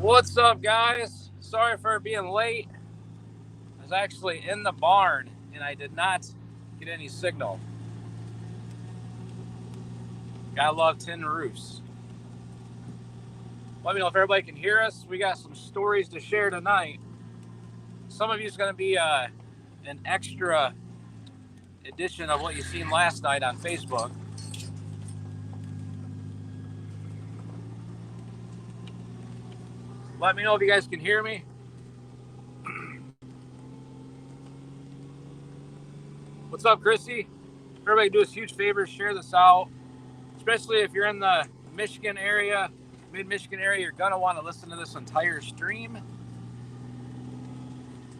What's up, guys? Sorry for being late. I was actually in the barn and I did not get any signal. Gotta love tin roofs. Let me know if everybody can hear us. We got some stories to share tonight. Some of you is going to be an extra edition of what you seen last night on Facebook. Let me know if you guys can hear me. What's up, Chrissy? Everybody do us huge favors, share this out. Especially if you're in the Michigan area, mid-Michigan area, you're going to want to listen to this entire stream.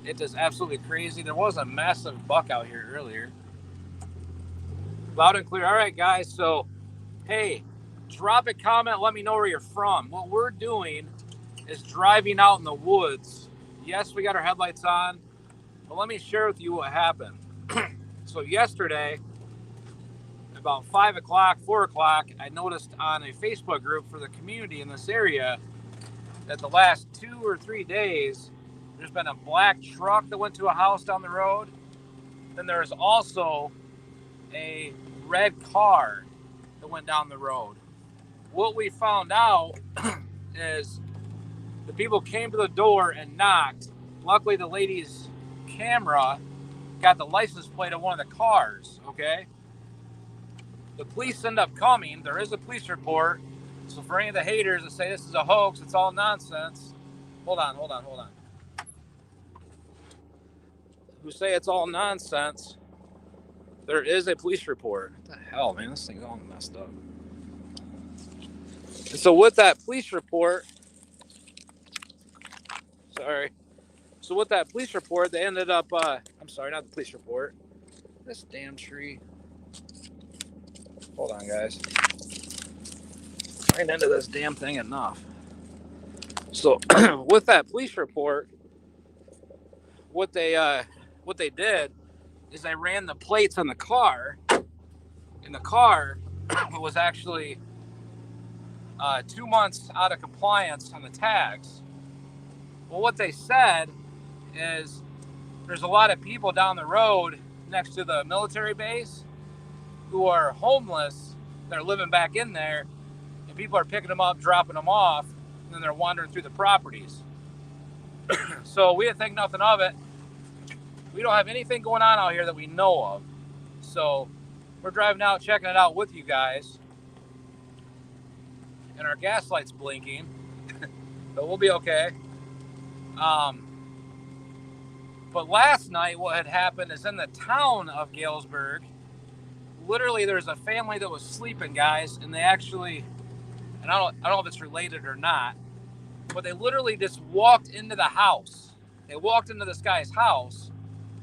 It is absolutely crazy. There was a massive buck out here earlier. Loud and clear. All right, guys. So, hey, drop a comment. Let me know where you're from. What we're doing is driving out in the woods. Yes, we got our headlights on, but let me share with you what happened. So yesterday, about 5 o'clock, 4 o'clock, I noticed on a Facebook group for the community in this area that the last 2 or 3 days, there's been a black truck that went to a house down the road. Then there's also a red car that went down the road. What we found out is the people came to the door and knocked. Luckily, the lady's camera got the license plate of one of the cars, okay? The police end up coming. There is a police report. So for any of the haters that say this is a hoax, it's all nonsense. Hold on. Who say it's all nonsense, there is a police report. What the hell, man? This thing's all messed up. And so with that police report, So with that police report, they ended up, I'm sorry, not the police report. This damn tree. Hold on, guys. Right into this damn thing enough. So with that police report, what they did is they ran the plates on the car, and the car was actually 2 months out of compliance on the tags. Well, what they said is there's a lot of people down the road next to the military base who are homeless. They're living back in there, and people are picking them up, dropping them off, and then they're wandering through the properties. So we didn't think nothing of it. We don't have anything going on out here that we know of. So we're driving out, checking it out with you guys, and our gas light's blinking, but we'll be okay. But last night, what had happened is in the town of Galesburg, literally there's a family that was sleeping, guys, and they actually, and I don't know if it's related or not, but they literally just walked into the house. They walked into this guy's house,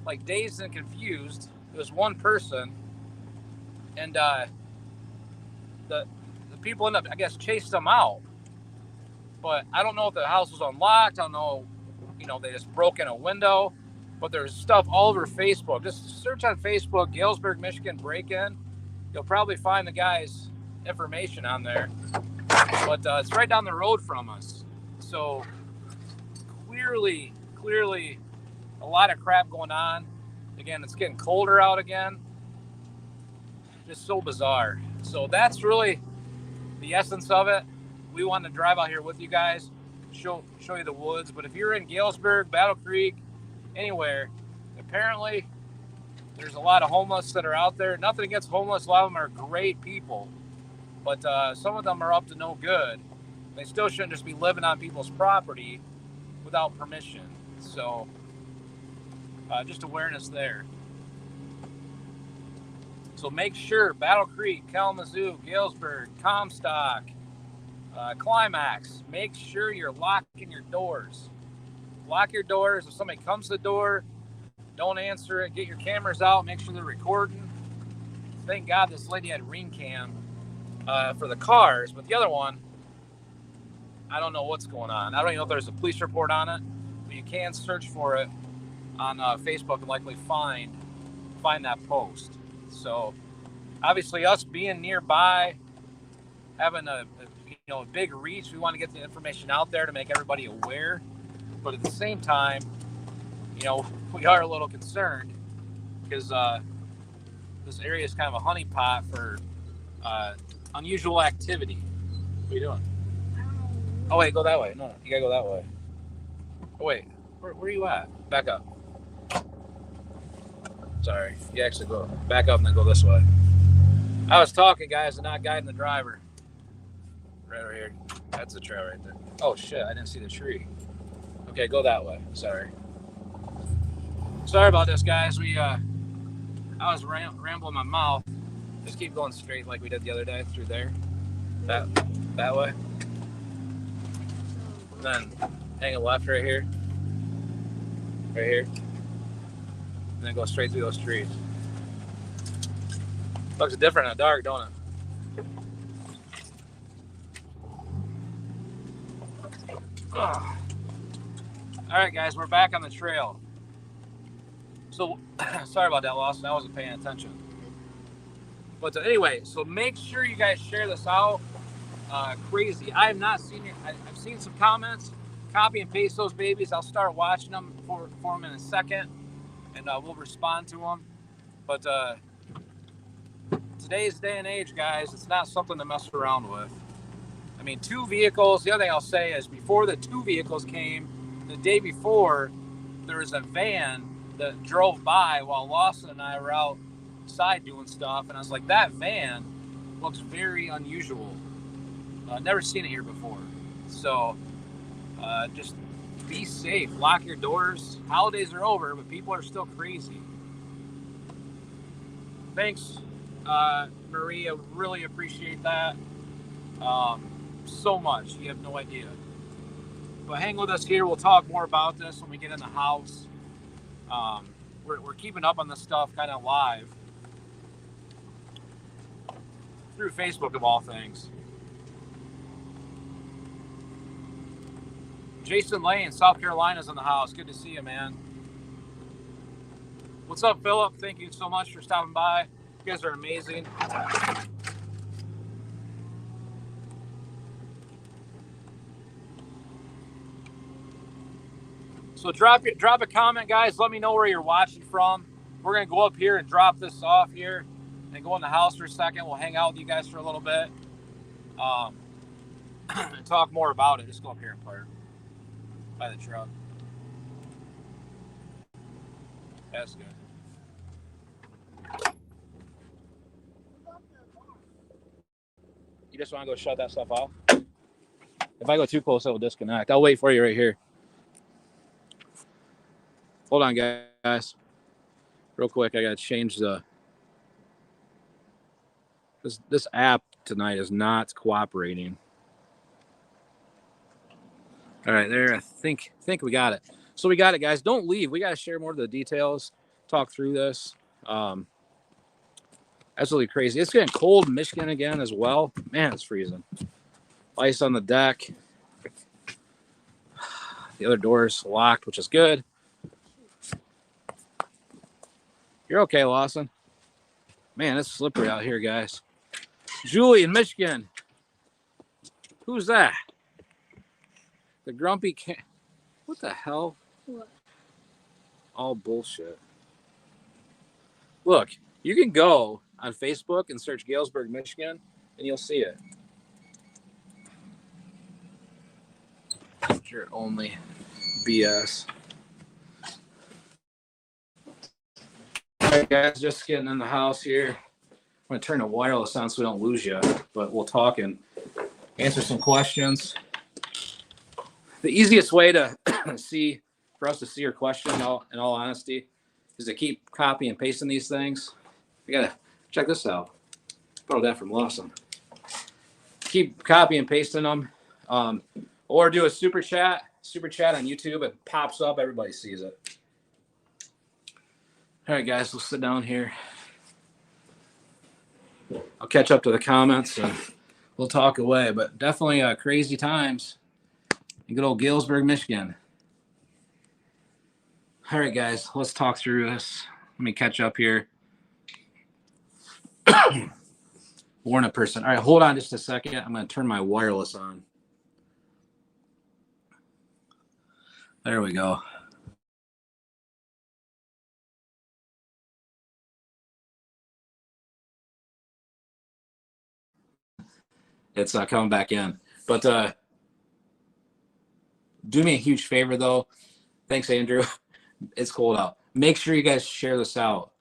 like dazed and confused. It was one person, and the people ended up, I guess, chased them out. But I don't know if the house was unlocked. I don't know, they just broke in a window. But there's stuff all over Facebook. Just search on Facebook, Galesburg, Michigan break-in. You'll probably find the guy's information on there. But it's right down the road from us. So clearly, a lot of crap going on. Again, it's getting colder out again. Just so bizarre. So that's really the essence of it. We wanted to drive out here with you guys, show you the woods. But if you're in Galesburg, Battle Creek, anywhere, apparently there's a lot of homeless that are out there. Nothing against homeless. A lot of them are great people, but some of them are up to no good. They still shouldn't just be living on people's property without permission. So just awareness there. So make sure Battle Creek, Kalamazoo, Galesburg, Comstock, Climax, make sure you're locking your doors. Lock your doors. If somebody comes to the door, don't answer it. Get your cameras out. Make sure they're recording. Thank God this lady had ring cam for the cars, but the other one, I don't know what's going on. I don't even know if there's a police report on it, but you can search for it on Facebook and likely find that post. So obviously us being nearby, having a big reach. We want to get the information out there to make everybody aware, but at the same time, we are a little concerned because this area is kind of a honeypot for unusual activity. What are you doing? Oh wait, go that way. No, you gotta go that way. Oh wait, where are you at? Back up. Sorry, you actually go back up and then go this way. I was talking, guys, and not guiding the driver. Right over here. That's the trail right there. Oh shit, I didn't see the tree. Okay, go that way. Sorry about this, guys. I was rambling my mouth. Just keep going straight like we did the other day through there. That way. And then hang a left right here. Right here. And then go straight through those trees. Looks different in the dark, don't it? All right, guys, we're back on the trail. So, sorry about that, Lawson. I wasn't paying attention. But anyway, so make sure you guys share this out. Crazy. I have not seen it. I've seen some comments. Copy and paste those babies. I'll start watching them for them in a second, and we'll respond to them. But today's day and age, guys, it's not something to mess around with. I mean, 2 vehicles. The other thing I'll say is before the 2 vehicles came, the day before, there was a van that drove by while Lawson and I were outside doing stuff. And I was like, that van looks very unusual. Never seen it here before. So just be safe. Lock your doors. Holidays are over, but people are still crazy. Thanks, Maria. Really appreciate that. So much. You have no idea. But hang with us here. We'll talk more about this when we get in the house. We're keeping up on this stuff kind of live through Facebook of all things. Jason Lane, South Carolina's in the house. Good to see you, man. What's up, Philip? Thank you so much for stopping by. You guys are amazing. So drop a comment, guys. Let me know where you're watching from. We're going to go up here and drop this off here and go in the house for a second. We'll hang out with you guys for a little bit and talk more about it. Just go up here and park by the truck. That's good. You just want to go shut that stuff off? If I go too close, it will disconnect. I'll wait for you right here. Hold on, guys. Real quick, I got to change the... This app tonight is not cooperating. All right, there. I think we got it. So we got it, guys. Don't leave. We got to share more of the details. Talk through this. Absolutely crazy. It's getting cold in Michigan again as well. Man, it's freezing. Ice on the deck. The other door is locked, which is good. You're okay, Lawson. Man, it's slippery out here, guys. Julie in Michigan. Who's that? The grumpy cat. What the hell? What? All bullshit. Look, you can go on Facebook and search Galesburg, Michigan, and you'll see it. You're only BS. All right, guys, just getting in the house here. I'm going to turn the wireless on so we don't lose you, but we'll talk and answer some questions. The easiest way to for us to see your question, in all honesty, is to keep copy and pasting these things. We got to check this out. Borrow that from Lawson. Keep copy and pasting them, or do a super chat on YouTube. It pops up, everybody sees it. All right, guys, we'll sit down here. I'll catch up to the comments and we'll talk away. But definitely crazy times in good old Galesburg, Michigan. All right, guys, let's talk through this. Let me catch up here. Warn a person. All right, hold on just a second. I'm going to turn my wireless on. There we go. It's coming back in. But do me a huge favor, though. Thanks, Andrew. It's cold out. Make sure you guys share this out.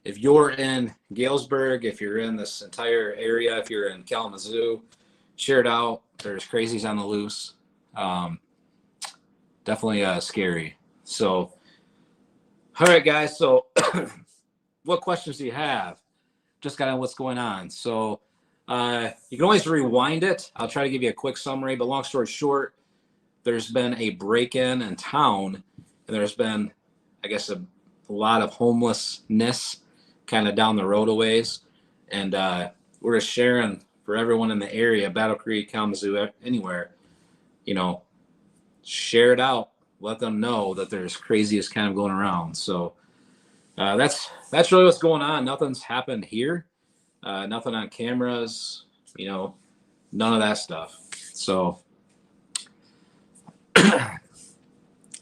If you're in Galesburg, if you're in this entire area, if you're in Kalamazoo, share it out. There's crazies on the loose. Definitely scary. So, all right, guys. So, what questions do you have? Just got on what's going on. So, you can always rewind it. I'll try to give you a quick summary, but long story short, there's been a break-in in town, and there's been, I guess, a lot of homelessness kind of down the road a ways. And we're just sharing for everyone in the area, Battle Creek, Kalamazoo, anywhere, share it out. Let them know that there's craziest kind of going around. So that's really what's going on. Nothing's happened here. Nothing on cameras, none of that stuff. So,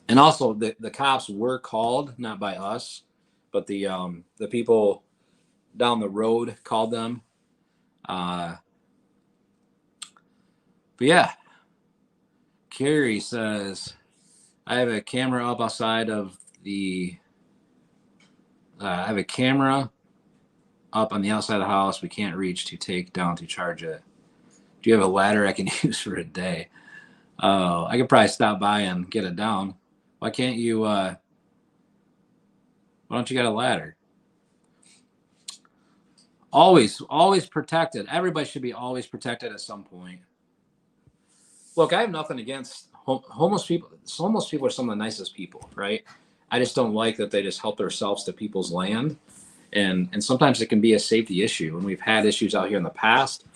and also the cops were called, not by us, but the people down the road called them. But yeah, Carrie says, I have a camera up outside of the, I have a camera up on the outside of the house we can't reach to take down to charge it. Do you have a ladder I can use for a day? I could probably stop by and get it down. Why can't you, why don't you get a ladder? Always protected. Everybody should be always protected at some point. Look, I have nothing against homeless people. Homeless people are some of the nicest people, right? I just don't like that they just help themselves to people's land. And sometimes it can be a safety issue. And we've had issues out here in the past.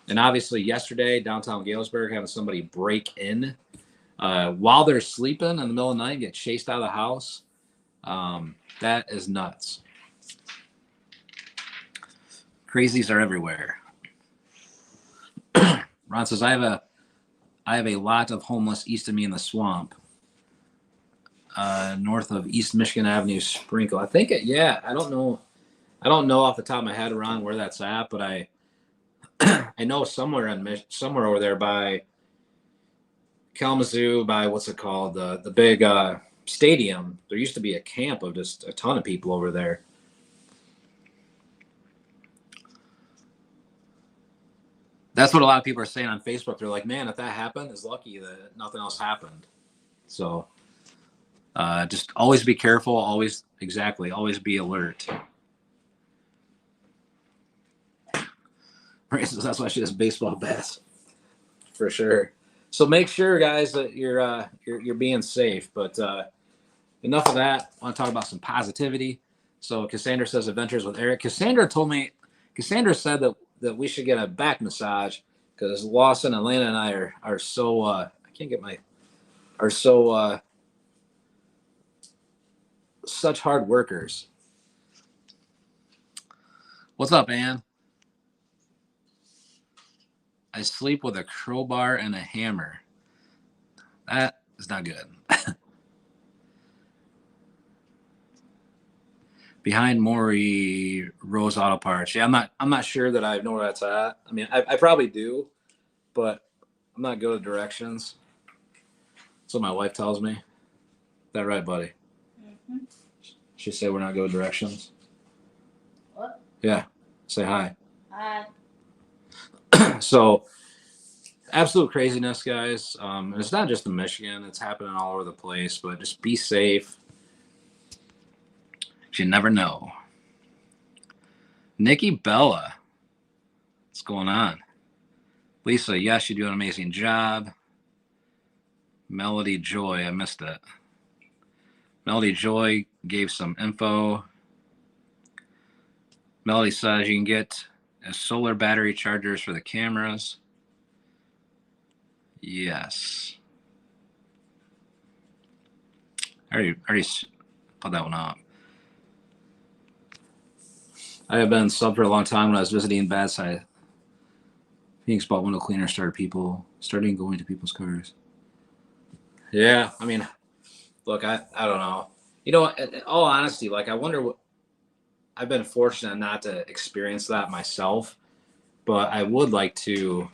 And obviously yesterday, downtown Galesburg, having somebody break in while they're sleeping in the middle of the night, get chased out of the house. That is nuts. Crazies are everywhere. Ron says, I have a lot of homeless east of me in the swamp, north of East Michigan Avenue, Sprinkle. I think I don't know off the top of my head, Ron, where that's at, but I know somewhere over there by Kalamazoo, by what's it called, the big stadium. There used to be a camp of just a ton of people over there. That's what a lot of people are saying on Facebook. They're like, man, if that happened, it's lucky that nothing else happened. So just always be careful. Always be alert. Right, so that's why she has baseball bats. For sure. So make sure, guys, that you're being safe. But enough of that. I want to talk about some positivity. So Cassandra says adventures with Eric. Cassandra said that we should get a back massage because Lawson, Atlanta, and I are so I can't get my are so such hard workers. What's up, Ann? I sleep with a crowbar and a hammer. That is not good. Behind Maury Rose Auto Parts. Yeah, I'm not sure that I know where that's at. I mean, I probably do, but I'm not good at directions. That's what my wife tells me. Is that right, buddy? Mm-hmm. She said we're not good at directions. What? Yeah. Say hi. Hi. So, absolute craziness, guys. It's not just in Michigan. It's happening all over the place, but just be safe. You never know. Nikki Bella. What's going on? Lisa, yes, you do an amazing job. Melody Joy, I missed it. Melody Joy gave some info. Melody says you can get solar battery chargers for the cameras. Yes. I already put that one up. I have been sub for a long time when I was visiting Bad Side. Phoenix bought window cleaner, starting going to people's cars. Yeah, I mean, look, I don't know. You know, in all honesty, like I wonder what I've been fortunate not to experience that myself, but I would like to.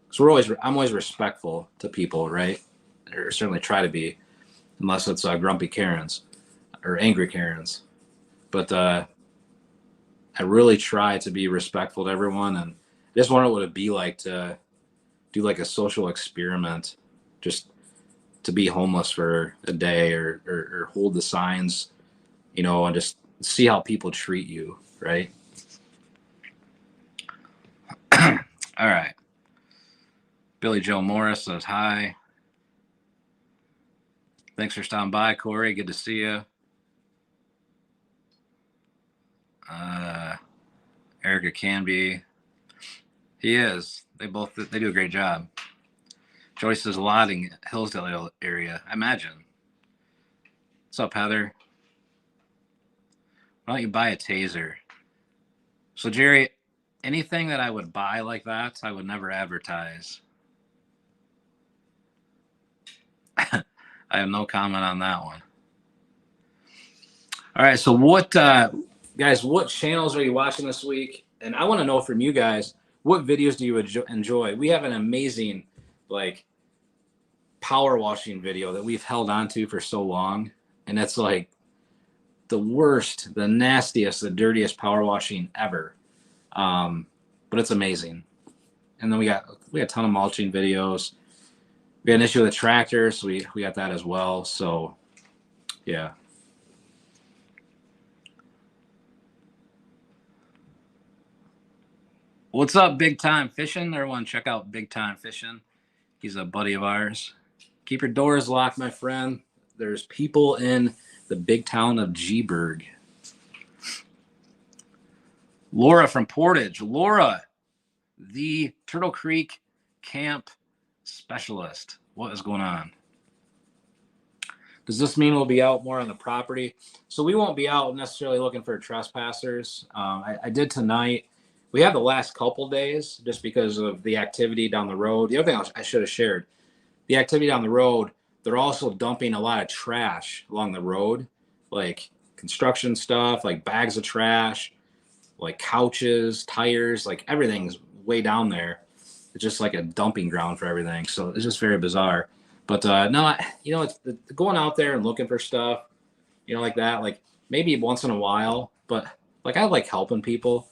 So I'm always respectful to people, right? Or certainly try to be, unless it's grumpy Karens or angry Karens. But I really try to be respectful to everyone, and I just wonder what it'd be like to do like a social experiment, just to be homeless for a day or hold the signs, you know, and just see how people treat you, right? All right. Billy Joe Morris says hi. Thanks for stopping by, Corey. Good to see you. Erica Canby. He is. They do a great job. Joyce is lotting Hillsdale area. I imagine. What's up, Heather? Why don't you buy a taser? So, Jerry, anything that I would buy like that, I would never advertise. I have no comment on that one. All right. So what, guys, what channels are you watching this week? And I want to know from you guys, what videos do you enjoy? We have an amazing, like, power washing video that we've held on to for so long. And it's like the worst, the nastiest, the dirtiest power washing ever. But it's amazing. And then we got a ton of mulching videos. We had an issue with the tractor, so we got that as well. So yeah. What's up, Big Time Fishing? Everyone check out Big Time Fishing. He's a buddy of ours. Keep your doors locked, my friend. There's people in the big town of Geeburg. Laura from Portage. Laura, the Turtle Creek camp specialist. What is going on? Does this mean we'll be out more on the property? So we won't be out necessarily looking for trespassers. I did tonight. We had the last couple days just because of the activity down the road. The other thing I should have shared, the activity down the road, they're also dumping a lot of trash along the road, like construction stuff, like bags of trash, like couches, tires, like everything's way down there. It's just like a dumping ground for everything. So it's just very bizarre. But no, you know, it's going out there and looking for stuff, you know, like that, like maybe once in a while. But like I like helping people.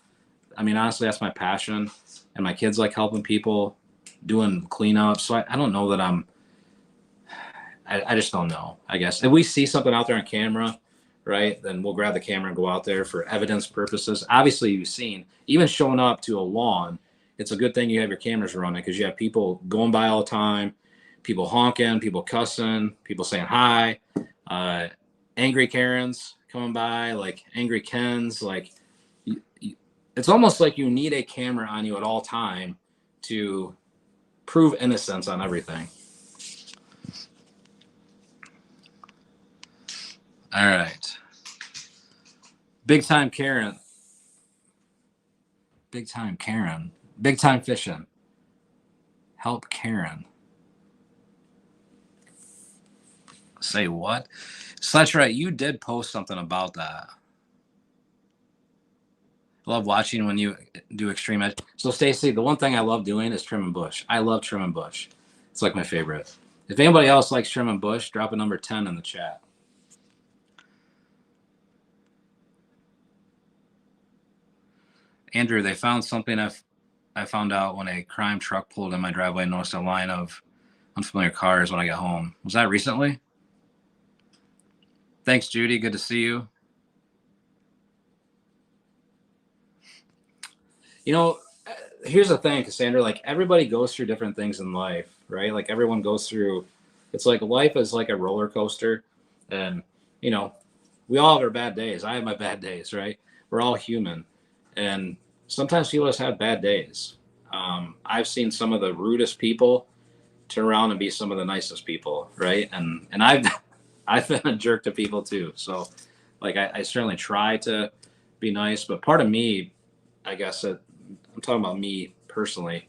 I mean, honestly, that's my passion. And my kids like helping people, doing cleanup. So I don't know that I just don't know, I guess. If we see something out there on camera, right, then we'll grab the camera and go out there for evidence purposes. Obviously, you've seen, even showing up to a lawn, it's a good thing you have your cameras running because you have people going by all the time, people honking, people cussing, people saying hi, angry Karens coming by, like angry Kens. Like, it's almost like you need a camera on you at all time to prove innocence on everything. All right. Big Time Karen. Big Time Karen. Big Time Fishing. Help Karen. Say what? So that's right. You did post something about that. I love watching when you do extreme edge. So Stacy, the one thing I love doing is trimming bush. I love trimming bush. It's like my favorite. If anybody else likes trimming bush, drop a number 10 in the chat. Andrew, they found something I found out when a crime truck pulled in my driveway and noticed a line of unfamiliar cars when I got home. Was that recently? Thanks, Judy. Good to see you. You know, here's the thing, Cassandra, like everybody goes through different things in life, right? Like everyone goes through, it's like life is like a roller coaster. And, you know, we all have our bad days. I have my bad days, right? We're all human. And sometimes people just have bad days. I've seen some of the rudest people turn around and be some of the nicest people, right? And I've been a jerk to people too. So, like, I certainly try to be nice, but part of me, I guess, I'm talking about me personally,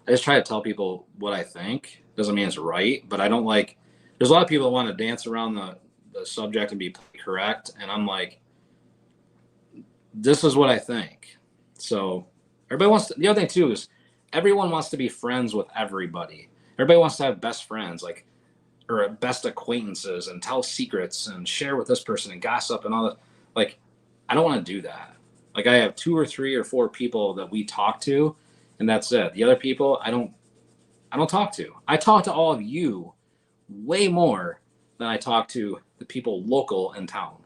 I just try to tell people what I think. Doesn't mean it's right, but I don't like. There's a lot of people that want to dance around the subject and be correct, and I'm like, this is what I think. So everybody wants to, the other thing too is everyone wants to be friends with everybody. Everybody wants to have best friends, like, or best acquaintances, and tell secrets and share with this person and gossip and all that. Like, I don't want to do that. Like, I have 2 or 3 or 4 people that we talk to, and that's it. The other people I don't talk to. I talk to all of you way more than I talk to the people local in town.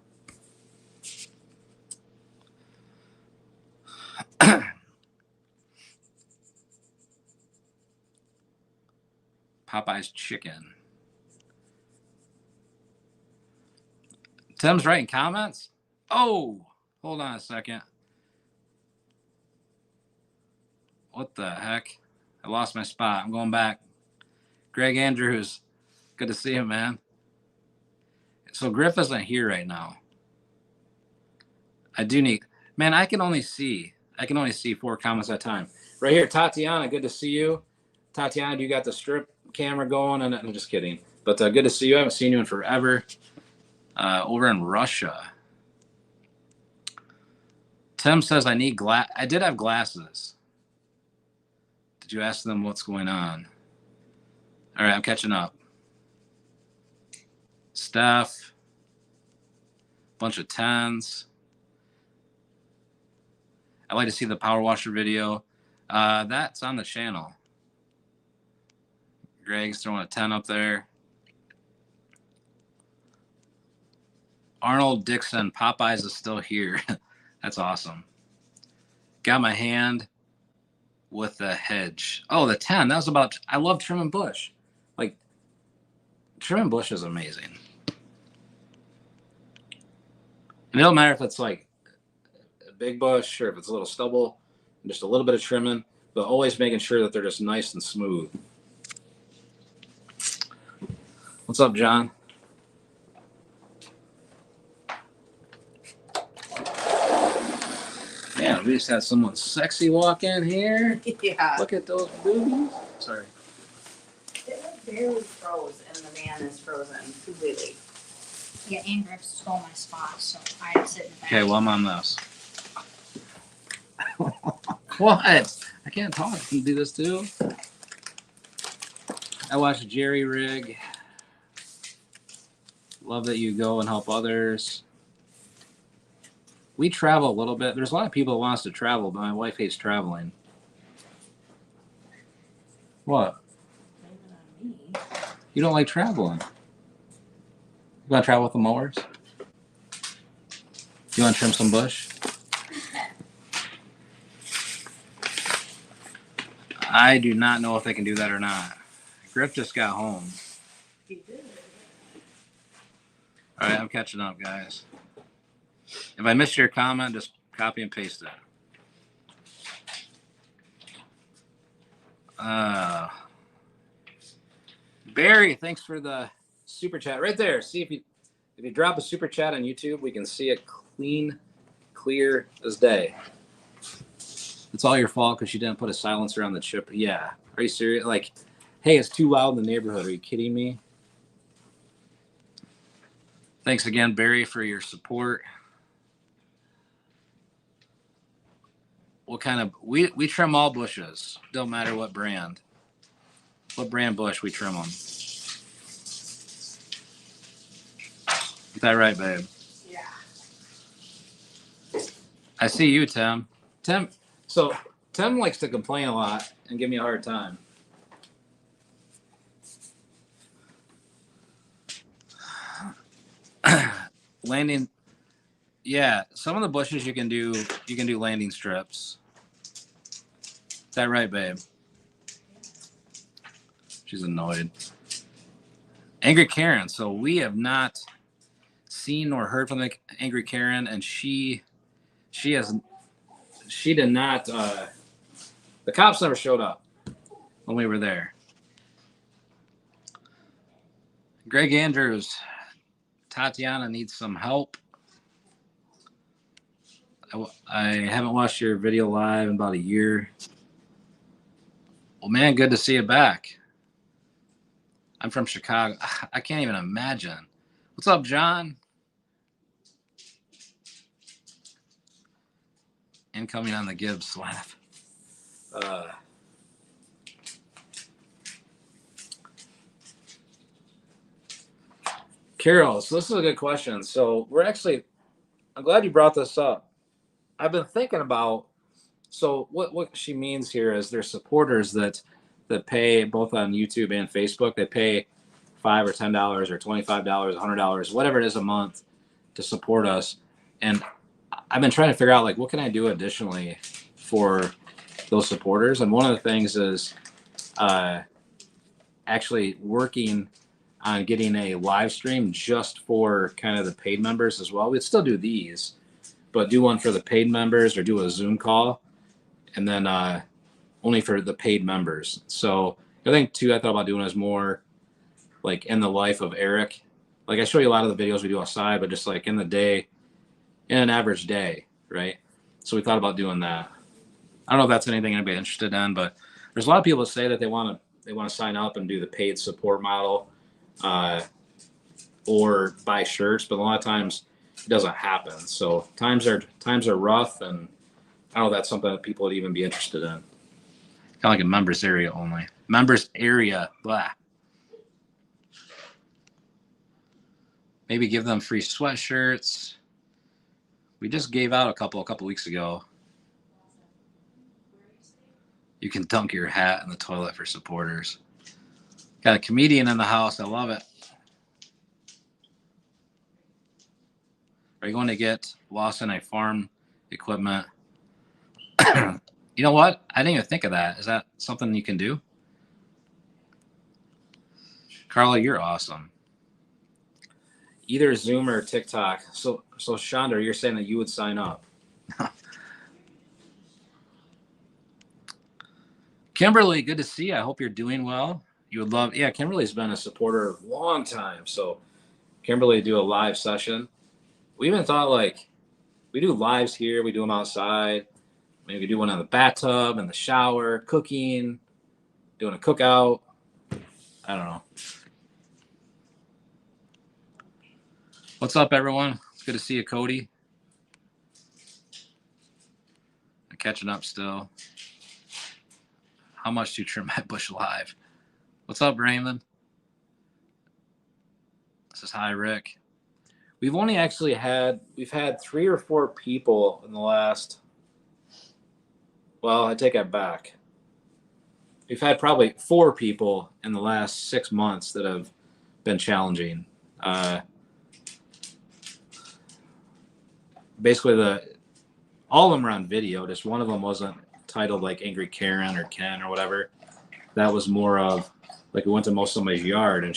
Popeye's chicken. Tim's writing comments. Oh, hold on a second. What the heck? I lost my spot. I'm going back. Greg Andrews. Good to see him, man. So Griff isn't here right now. I do need, man, I can only see 4 comments at a time. Right here, Tatiana, good to see you. Tatiana, you got the strip camera going? And I'm just kidding. But good to see you. I haven't seen you in forever. Over in Russia. Tim says I need glass. I did have glasses. Did you ask them what's going on? All right, I'm catching up. Steph. Bunch of 10s. I like to see the power washer video. That's on the channel. Greg's throwing a 10 up there. Arnold Dixon, Popeyes is still here. That's awesome. Got my hand with the hedge. Oh, the 10. That was about, I love trimming bush. Like, trimming bush is amazing. And it don't matter if it's like a big bush or if it's a little stubble, just a little bit of trimming, but always making sure that they're just nice and smooth. What's up, John? Yeah, we just had someone sexy walk in here. Yeah. Look at those boobies. Sorry. It barely froze, and the man is frozen completely. Yeah, and Griff stole my spot, so I had to sit in the back. Okay, well, I'm on this. What? I can't talk. Can you do this too? I watch Jerry Rig. Love that you go and help others. We travel a little bit. There's a lot of people that want us to travel, but my wife hates traveling. What? Blame it on me. You don't like traveling? You want to travel with the mowers? You want to trim some bush? I do not know if they can do that or not. Griff just got home. He did. All right, I'm catching up, guys. If I missed your comment, just copy and paste it. Barry, thanks for the super chat right there. See if you drop a super chat on YouTube, we can see it clear as day. It's all your fault because you didn't put a silencer on the chip. Yeah, are you serious? Like, hey, it's too loud in the neighborhood. Are you kidding me? Thanks again, Barry, for your support. What kind of we trim all bushes, don't matter what brand. What brand bush we trim them. Is that right, babe? Yeah. I see you, Tim. Tim likes to complain a lot and give me a hard time. Landing, yeah. Some of the bushes you can do landing strips. Is that right, babe? She's annoyed. Angry Karen. So we have not seen or heard from the Angry Karen, and she did not. The cops never showed up when we were there. Greg Andrews. Tatiana needs some help. I haven't watched your video live in about a year. Well, man, good to see you back. I'm from Chicago. I can't even imagine. What's up, John? Incoming on the Gibbs slap. Carol, so this is a good question. So I'm glad you brought this up. I've been thinking about, so what she means here is there's supporters that pay both on YouTube and Facebook. They pay $5 or $10 or $25, $100, whatever it is a month to support us. And I've been trying to figure out like what can I do additionally for those supporters. And one of the things is actually working on getting a live stream just for kind of the paid members as well. We'd still do these, but do one for the paid members or do a Zoom call, and then only for the paid members. So I think too, I thought about doing is more like in the life of Eric. Like I show you a lot of the videos we do outside, but just like in the day, in an average day, right? So we thought about doing that. I don't know if that's anything anybody's interested in, but there's a lot of people that say that they want to sign up and do the paid support model, or buy shirts, but a lot of times it doesn't happen. So times are rough, and I don't know if that's something that people would even be interested in. Kind of like a members area only. Members area, blah. Maybe give them free sweatshirts. We just gave out a couple weeks ago. You can dunk your hat in the toilet for supporters. Got a comedian in the house. I love it. Are you going to get lost in a farm equipment? You know what? I didn't even think of that. Is that something you can do? Carla, you're awesome. Either Zoom or TikTok. So Chandra, you're saying that you would sign up. Kimberly, good to see you. I hope you're doing well. You would love, yeah, Kimberly's been a supporter a long time. So Kimberly, do a live session. We even thought like, we do lives here. We do them outside. Maybe we do one in the bathtub, in the shower, cooking, doing a cookout. I don't know. What's up, everyone? It's good to see you, Cody. I'm catching up still. How much do you trim my bush live? What's up, Raymond? This is hi, Rick. We've had 3 or 4 people in the last, well, I take that back. We've had probably 4 people in the last 6 months that have been challenging. Basically, all of them are on video. Just one of them wasn't titled like Angry Karen or Ken or whatever. That was more of like we went to mow somebody's yard and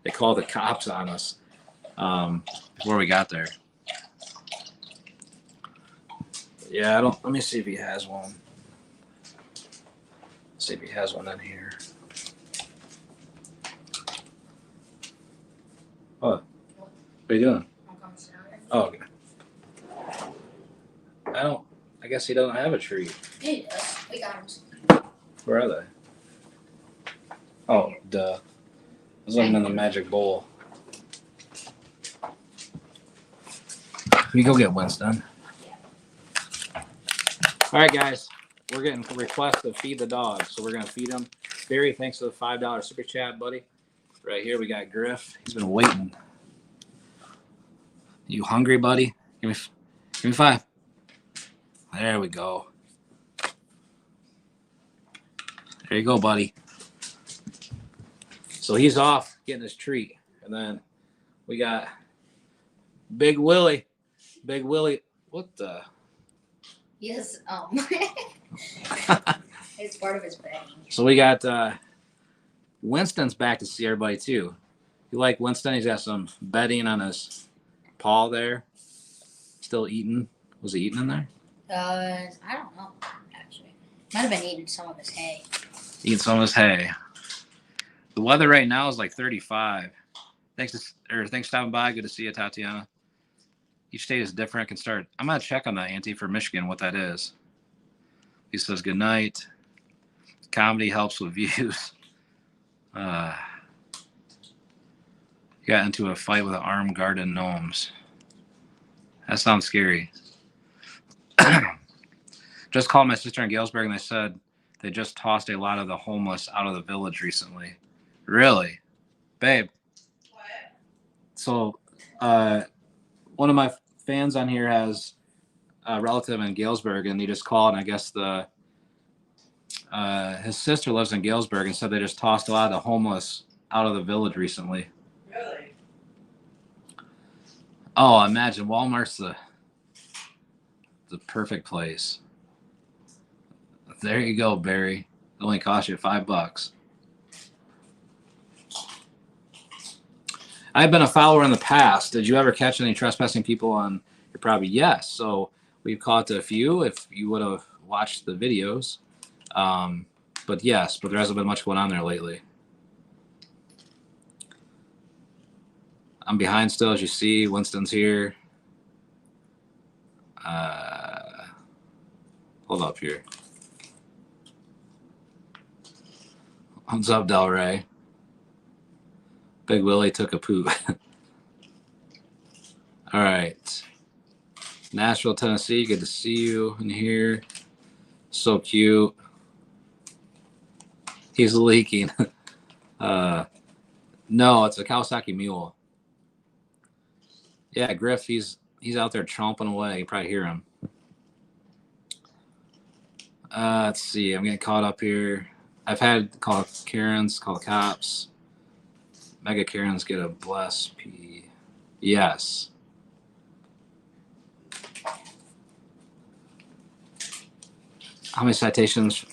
they called the cops on us before we got there. Yeah, let me see if he has one. Let's see if he has one in here. What? What are you doing? Oh, okay. I guess he doesn't have a tree. Yeah, he does. We got him. Where are they? Oh, duh. I was looking in the magic bowl. We go get Winston. All right, guys. We're getting requests to feed the dogs, so we're going to feed them. Barry, thanks for the $5 super chat, buddy. Right here, we got Griff. He's been waiting. You hungry, buddy? Give me 5. There we go. There you go, buddy. So he's off getting his treat. And then we got Big Willie. Big Willie. What the? Yes, it's part of his bedding. So we got Winston's back to see everybody too. You like Winston? He's got some bedding on his paw there. Still eating. Was he eating in there? I don't know, actually. Might have been eating some of his hay. Eating some of his hay. The weather right now is like 35. Thanks for stopping by. Good to see you, Tatiana. Each state is different. I'm gonna check on that, Auntie, for Michigan, what that is. He says good night. Comedy helps with views. Got into a fight with an armed guard and gnomes. That sounds scary. Just called my sister in Galesburg and they said they just tossed a lot of the homeless out of the village recently. Really? Babe. What? So, one of my fans on here has a relative in Galesburg and he just called and I guess his sister lives in Galesburg and said they just tossed a lot of the homeless out of the village recently. Really? Oh, imagine Walmart's the perfect place. There you go, Barry. It only cost you $5. I've been a follower in the past. Did you ever catch any trespassing people on your property? Yes. So we've caught a few if you would have watched the videos. But yes, but there hasn't been much going on there lately. I'm behind still, as you see. Winston's here. Hold up here. What's up, Delray? Big Willie took a poop. All right. Nashville, Tennessee. Good to see you in here. So cute. He's leaking. No, it's a Kawasaki Mule. Yeah, Griff, he's out there chomping away. You probably hear him. Let's see. I'm getting caught up here. I've had to call Karen's, call the cops. Mega Karen's get a bless P. Yes. How many citations?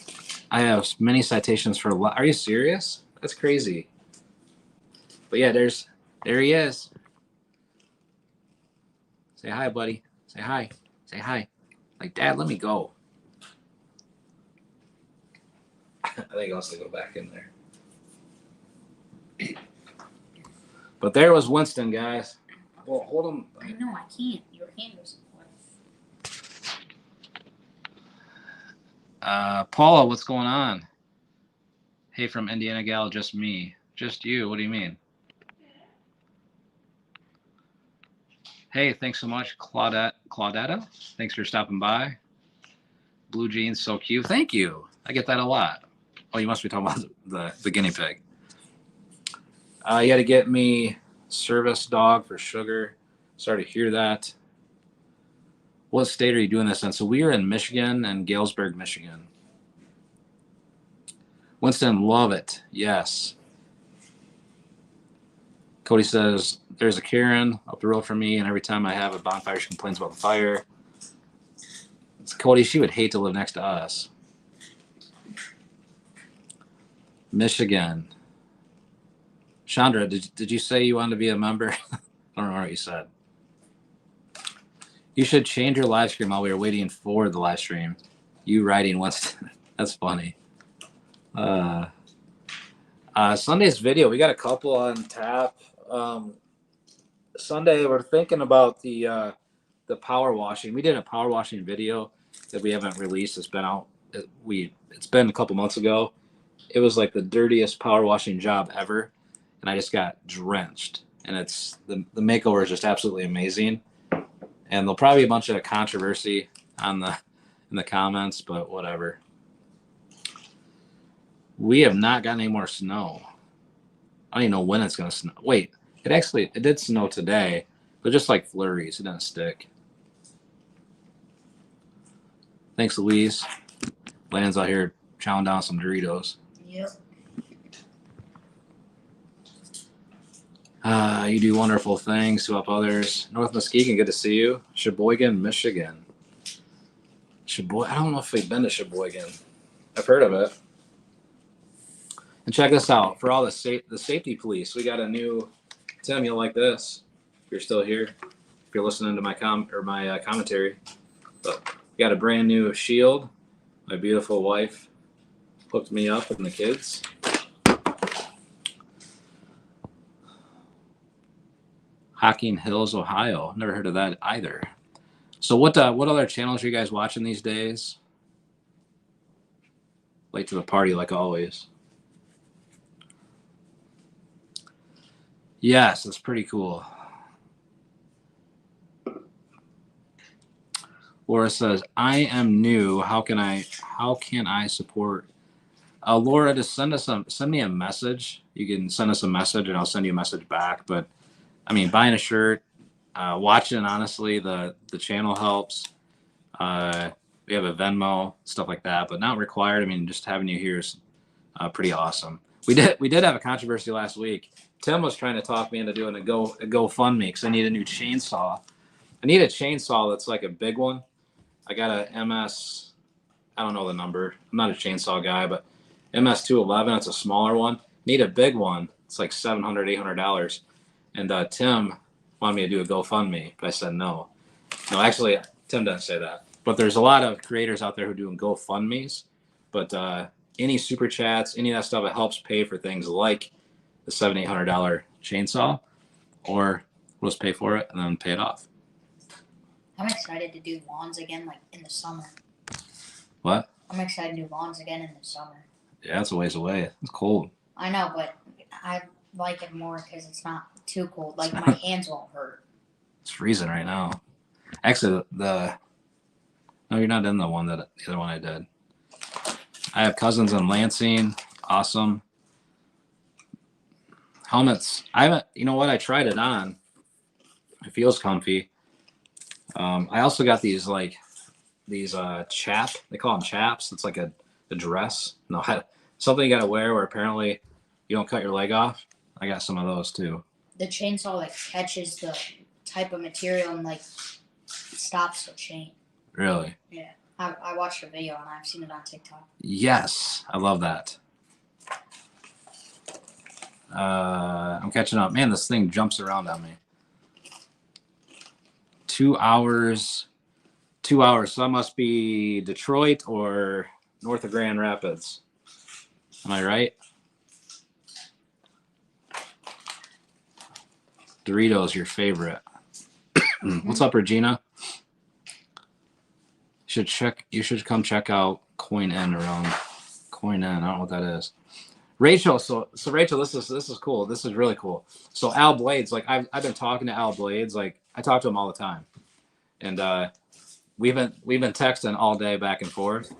I have many citations for. Are you serious? That's crazy. But yeah, there he is. Say hi, buddy. Say hi. Say hi. Like, Dad, let me go. I think I'll also go back in there. But there was Winston, guys. Well, hold him. I know, I can't. Your hand was Paula, what's going on? Hey, from Indiana Gal, just me. Just you. What do you mean? Hey, thanks so much, Claudetta. Thanks for stopping by. Blue jeans, so cute. Thank you. I get that a lot. Oh, you must be talking about the guinea pig. You had to get me service dog for sugar. Sorry to hear that. What state are you doing this in? So we are in Michigan and Galesburg, Michigan. Winston, love it. Yes. Cody says, there's a Karen up the road from me, and every time I have a bonfire, she complains about the fire. It's Cody, she would hate to live next to us. Michigan. Chandra, did you say you wanted to be a member? I don't remember what you said. You should change your live stream while we were waiting for the live stream. You writing Winston. That's funny. Sunday's video, we got a couple on tap. Sunday, we're thinking about the power washing. We did a power washing video that we haven't released. It's been out. It's been a couple months ago. It was like the dirtiest power washing job ever, and I just got drenched. And it's the makeover is just absolutely amazing. And there'll probably be a bunch of controversy in the comments, but whatever. We have not gotten any more snow. I don't even know when it's going to snow. Wait, it did snow today, but just like flurries. It didn't stick. Thanks, Louise. Landon's out here chowing down some Doritos. Yep. You do wonderful things to help others. North Muskegon, good to see you. Sheboygan, Michigan. I don't know if we've been to Sheboygan. I've heard of it. And check this out. For all the safety police, we got a new. Tim, you'll like this. If you're still here, if you're listening to my commentary, but we got a brand new shield. My beautiful wife hooked me up and the kids. Hocking Hills, Ohio. Never heard of that either. So what other channels are you guys watching these days? Late to the party like always. Yes, it's pretty cool. Laura says, "I am new. How can I support?" Laura, just send me a message. You can send us a message, and I'll send you a message back. But I mean, buying a shirt, watching, honestly, the channel helps. We have a Venmo, stuff like that, but not required. I mean, just having you here is pretty awesome. We did have a controversy last week. Tim was trying to talk me into doing a GoFundMe because I need a new chainsaw. I need a chainsaw that's like a big one. I got a MS. I don't know the number. I'm not a chainsaw guy, but MS 211. It's a smaller one. Need a big one. It's like $700, $800. And Tim wanted me to do a GoFundMe, but I said no. No, actually, Tim doesn't say that. But there's a lot of creators out there who are doing GoFundMes. But any super chats, any of that stuff, it helps pay for things like the $700, $800 chainsaw, or we'll just pay for it and then pay it off. I'm excited to do lawns again, like in the summer. What? I'm excited to do lawns again in the summer. Yeah, it's a ways away. It's cold. I know, but I like it more because it's not too cold. Like my hands won't hurt. It's freezing right now. Actually, no, you're not in the other one I did. I have cousins in Lansing. Awesome. Helmets. I haven't. You know what? I tried it on. It feels comfy. I also got these chap. They call them chaps. It's like a dress. No, something you got to wear where apparently you don't cut your leg off. I got some of those too. The chainsaw like catches the type of material and like stops the chain. Really? Yeah. I watched a video and I've seen it on TikTok. Yes, I love that. I'm catching up. Man, this thing jumps around on me. 2 hours. 2 hours. So that must be Detroit or north of Grand Rapids. Am I right? Doritos, your favorite. What's up, Regina? You should come check out Coin N around Coin N. I don't know what that is. Rachel, so Rachel, this is cool. This is really cool. So Al Blades, like I've been talking to Al Blades, like I talk to him all the time, and we've been texting all day back and forth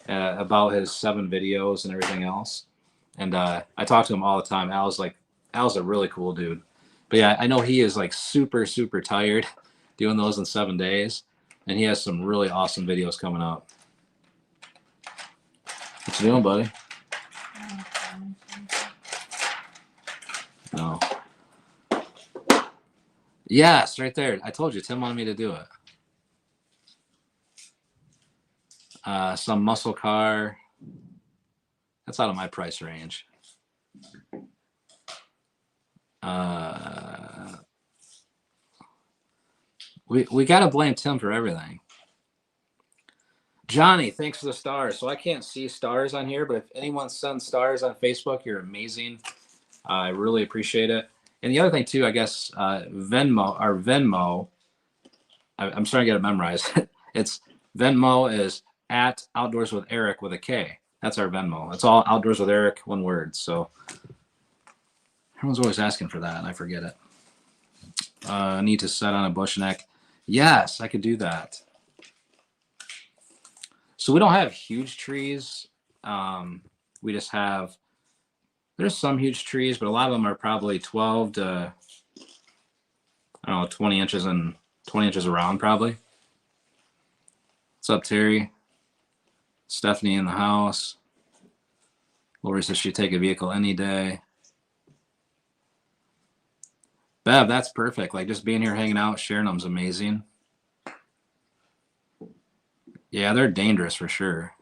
about his 7 videos and everything else, and I talk to him all the time. Al's a really cool dude, but yeah, I know he is like super tired doing those in 7 days, and he has some really awesome videos coming up. What you doing, buddy? No. Yes, right there. I told you, Tim wanted me to do it. Some muscle car. That's out of my price range. We got to blame Tim for everything. Johnny, thanks for the stars. So I can't see stars on here, but if anyone sends stars on Facebook, you're amazing. I really appreciate it. And the other thing too, I guess, Venmo, I'm starting to get it memorized. It's Venmo is at Outdoors with Eric with a K. That's our Venmo. It's all Outdoors with Eric, one word. So everyone's always asking for that, and I forget it. I need to set on a bush neck. Yes, I could do that. So we don't have huge trees. We just have, there's some huge trees, but a lot of them are probably 12 to, I don't know, 20 inches around probably. What's up, Terry? Stephanie in the house. Lori says she'd take a vehicle any day. Bev, that's perfect. Like just being here, hanging out, sharing them's amazing. Yeah, they're dangerous for sure.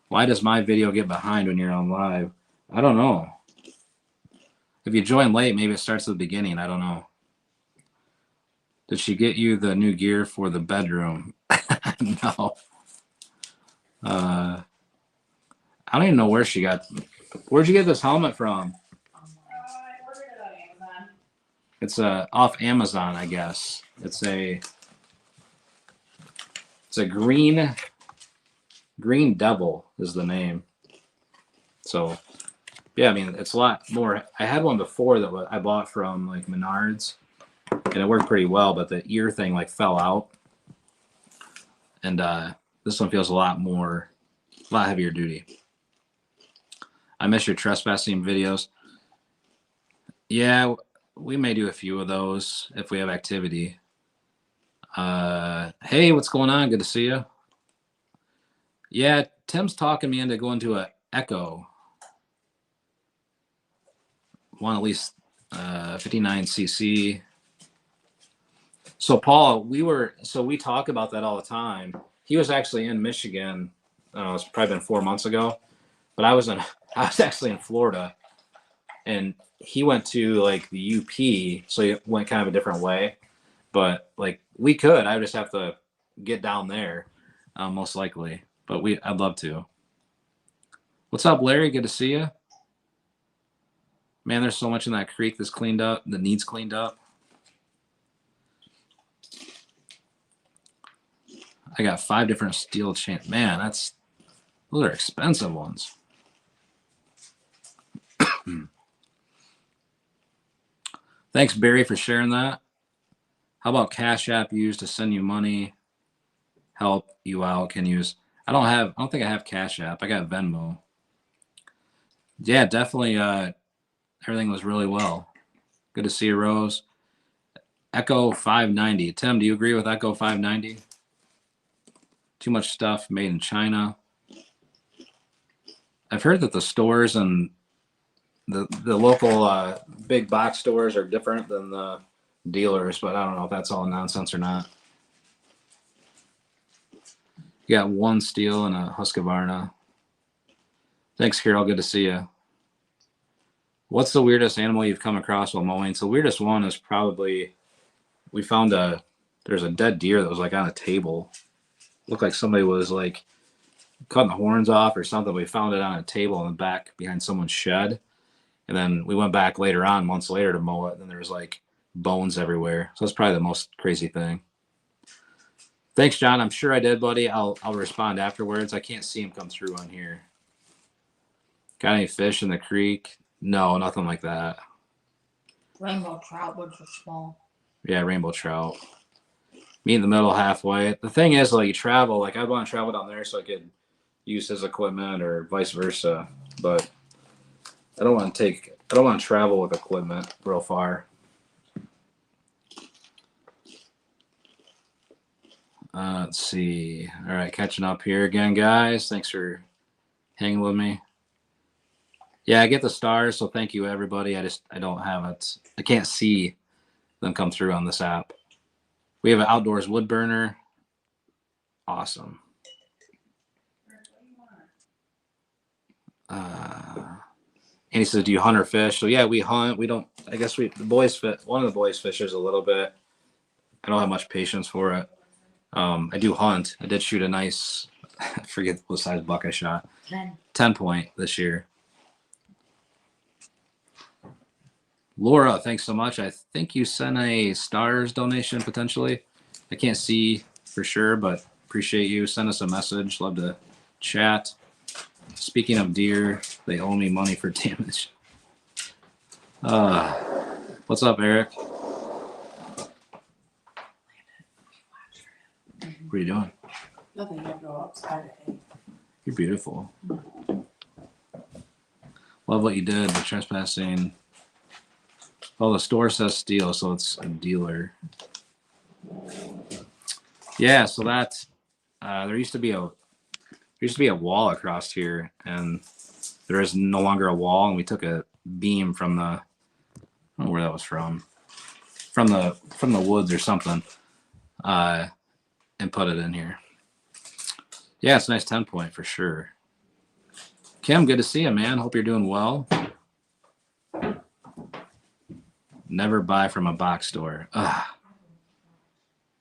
Why does my video get behind when you're on live? I don't know. If you join late, maybe it starts at the beginning. I don't know. Did she get you the new gear for the bedroom? No. I don't even know where she got. Where'd you get this helmet from? I ordered it on Amazon. It's off Amazon, I guess. It's a green Green Devil is the name. So, yeah, I mean, it's a lot more. I had one before that I bought from like Menards, and it worked pretty well, but the ear thing like fell out. And this one feels a lot heavier duty. I miss your trespassing videos. Yeah, we may do a few of those if we have activity. Hey, what's going on? Good to see you. Yeah, Tim's talking me into going to a Echo. Want at least 59cc. So Paul, we talk about that all the time. He was actually in Michigan. It's probably been 4 months ago, but I was actually in Florida, and he went to like the UP, so he went kind of a different way. But like I would just have to get down there, most likely. But I'd love to. What's up, Larry? Good to see you. Man, there's so much in that creek that needs cleaned up. I got 5 different steel chains. Man, those are expensive ones. Thanks, Barry, for sharing that. How about Cash App used to send you money, help you out? Can use. I don't think I have Cash App. I got Venmo. Yeah, definitely. Everything was really well. Good to see you, Rose. Echo 590. Tim, do you agree with Echo 590? Too much stuff made in China. I've heard that the stores and the local big box stores are different than the dealers, but I don't know if that's all nonsense or not. You got one steel and a Husqvarna. Thanks, Carol. Good to see you. What's the weirdest animal you've come across while mowing? So the weirdest one is probably we found there's a dead deer that was like on a table. Looked like somebody was like cutting the horns off or something. We found it on a table in the back behind someone's shed. And then we went back later on, months later, to mow it. And there was like bones everywhere. So that's probably the most crazy thing. Thanks, John. I'm sure I did, buddy. I'll respond afterwards. I can't see him come through on here. Got any fish in the creek? No, nothing like that. Rainbow trout, which are small. Yeah, rainbow trout. Meet in the middle halfway. The thing is, like, you travel. Like, I'd want to travel down there so I could use his equipment or vice versa. But I don't want to travel with equipment real far. Let's see. All right, catching up here again, guys. Thanks for hanging with me. Yeah, I get the stars, so thank you, everybody. I don't have it. I can't see them come through on this app. We have an outdoors wood burner. Awesome. And he says, do you hunt or fish? So yeah, we hunt. We don't, I guess one of the boys fishes a little bit. I don't have much patience for it. I do hunt. I did shoot a nice, I forget what size buck I shot. 10 point this year. Laura, thanks so much. I think you sent a stars donation potentially. I can't see for sure, but appreciate you. Send us a message. Love to chat. Speaking of deer, they owe me money for damage. What's up, Eric? What are you doing? Nothing, I go outside. You're beautiful. Love what you did. The trespassing. Oh, the store says steel, so it's a dealer. Yeah, so that there used to be a wall across here, and there is no longer a wall, and we took a beam from the, I don't know where that was from the woods or something, and put it in here. Yeah, it's a nice 10 point for sure. Kim, good to see you, man. Hope you're doing well. Never buy from a box store. Ugh.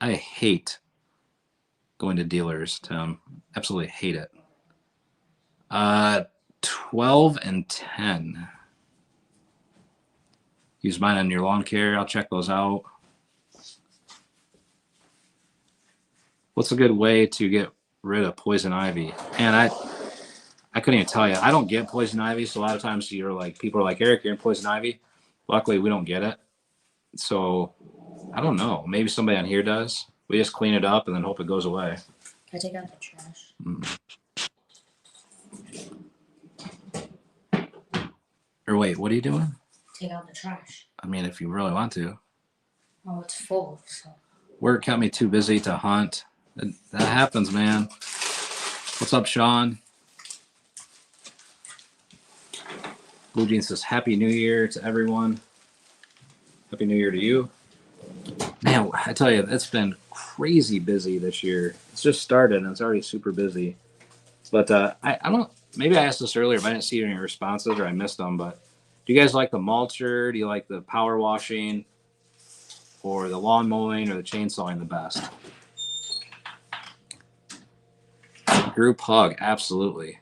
I hate going to dealers, Tim. Absolutely hate it. 12 and 10. Use mine on your lawn care. I'll check those out. What's a good way to get rid of poison ivy. And I couldn't even tell you. I don't get poison ivy, so a lot of times you're like, people are like, Eric, you're in poison ivy. Luckily, we don't get it. So I don't know. Maybe somebody on here does. We just clean it up and then hope it goes away. Can I take out the trash? Or wait, what are you doing? Take out the trash. I mean, if you really want to. Oh, it's full. So. Work kept me too busy to hunt. That happens, man. What's up, Sean? Blue Jean says, Happy New Year to everyone. Happy New Year to you. Man, I tell you, it's been crazy busy this year. It's just started and it's already super busy. But I don't, maybe I asked this earlier, but I didn't see any responses or I missed them. But do you guys like the mulcher? Do you like the power washing or the lawn mowing or the chainsawing the best? Group hug, absolutely.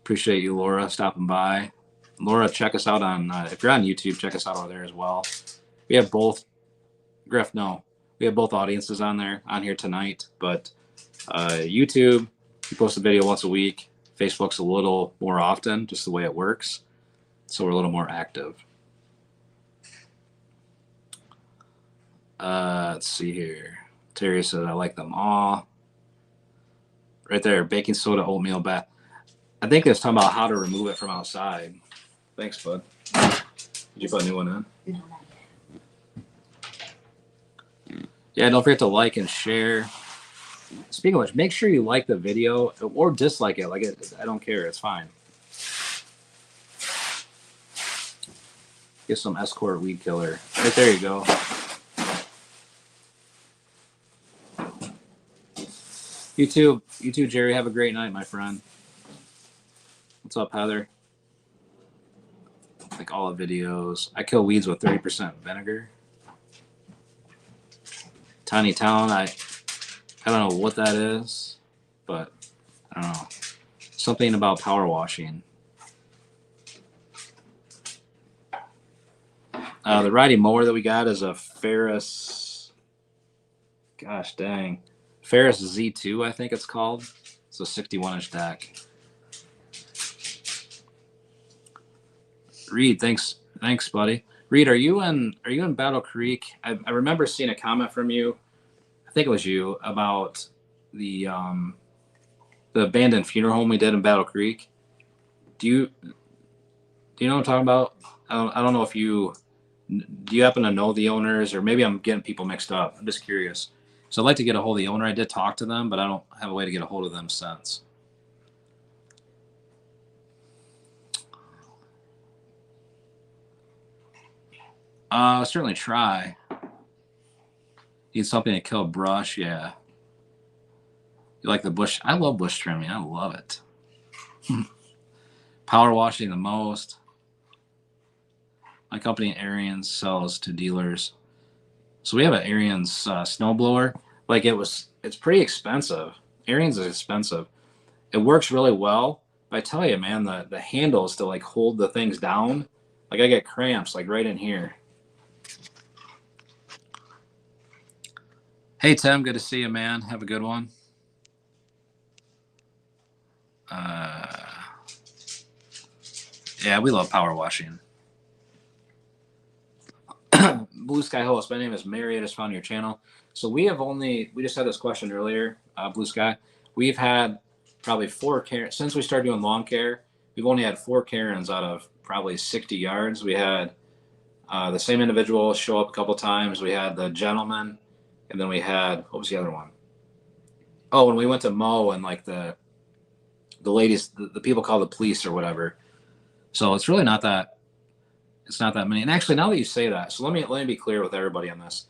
Appreciate you, Laura, stopping by. Laura, check us out on, if you're on YouTube, check us out over there as well. We have both, Griff, no, we have both audiences on here tonight, but YouTube, we post a video once a week. Facebook's a little more often, just the way it works. So we're a little more active. Let's see here. Terry said, I like them all. Right there, baking soda, oatmeal bath. I think it's talking about how to remove it from outside. Thanks, bud. Did you put a new one in? No, not yet. Yeah, don't forget to like and share. Speaking of which, make sure you like the video or dislike it. Like it, I don't care. It's fine. Get some Escort weed killer. Right there you go. You too, Jerry. Have a great night, my friend. What's up, Heather? Like all the videos. I kill weeds with 30% vinegar. Tiny Town, I don't know what that is, but I don't know. Something about power washing. The riding mower that we got is a Ferris. Gosh dang. Ferris Z2, I think it's called. It's a 61-inch deck. Reed, thanks, buddy. Reed, are you in Battle Creek? I remember seeing a comment from you. I think it was you about the abandoned funeral home we did in Battle Creek. Do you know what I'm talking about? I don't know if do you happen to know the owners, or maybe I'm getting people mixed up. I'm just curious. So I'd like to get a hold of the owner. I did talk to them, but I don't have a way to get a hold of them since. Certainly try. Need something to kill brush, yeah. You like the bush? I love bush trimming. I love it. Power washing the most. My company Ariens sells to dealers. So we have an Ariens snowblower. Like it's pretty expensive. Ariens is expensive. It works really well. But I tell you, man, the handles to like hold the things down, like I get cramps like right in here. Hey, Tim, good to see you, man. Have a good one. Yeah, we love power washing. Blue Sky host, my name is Mary. I just found your channel. So we just had this question earlier, Blue Sky. We've had probably 4 Karens. Since we started doing lawn care, we've only had 4 Karens out of probably 60 yards. We had the same individual show up a couple times. We had the gentleman. And then we had, what was the other one? Oh, when we went to mow and like the ladies, the people call the police or whatever. So it's really not that many. And actually, now that you say that, so let me be clear with everybody on this.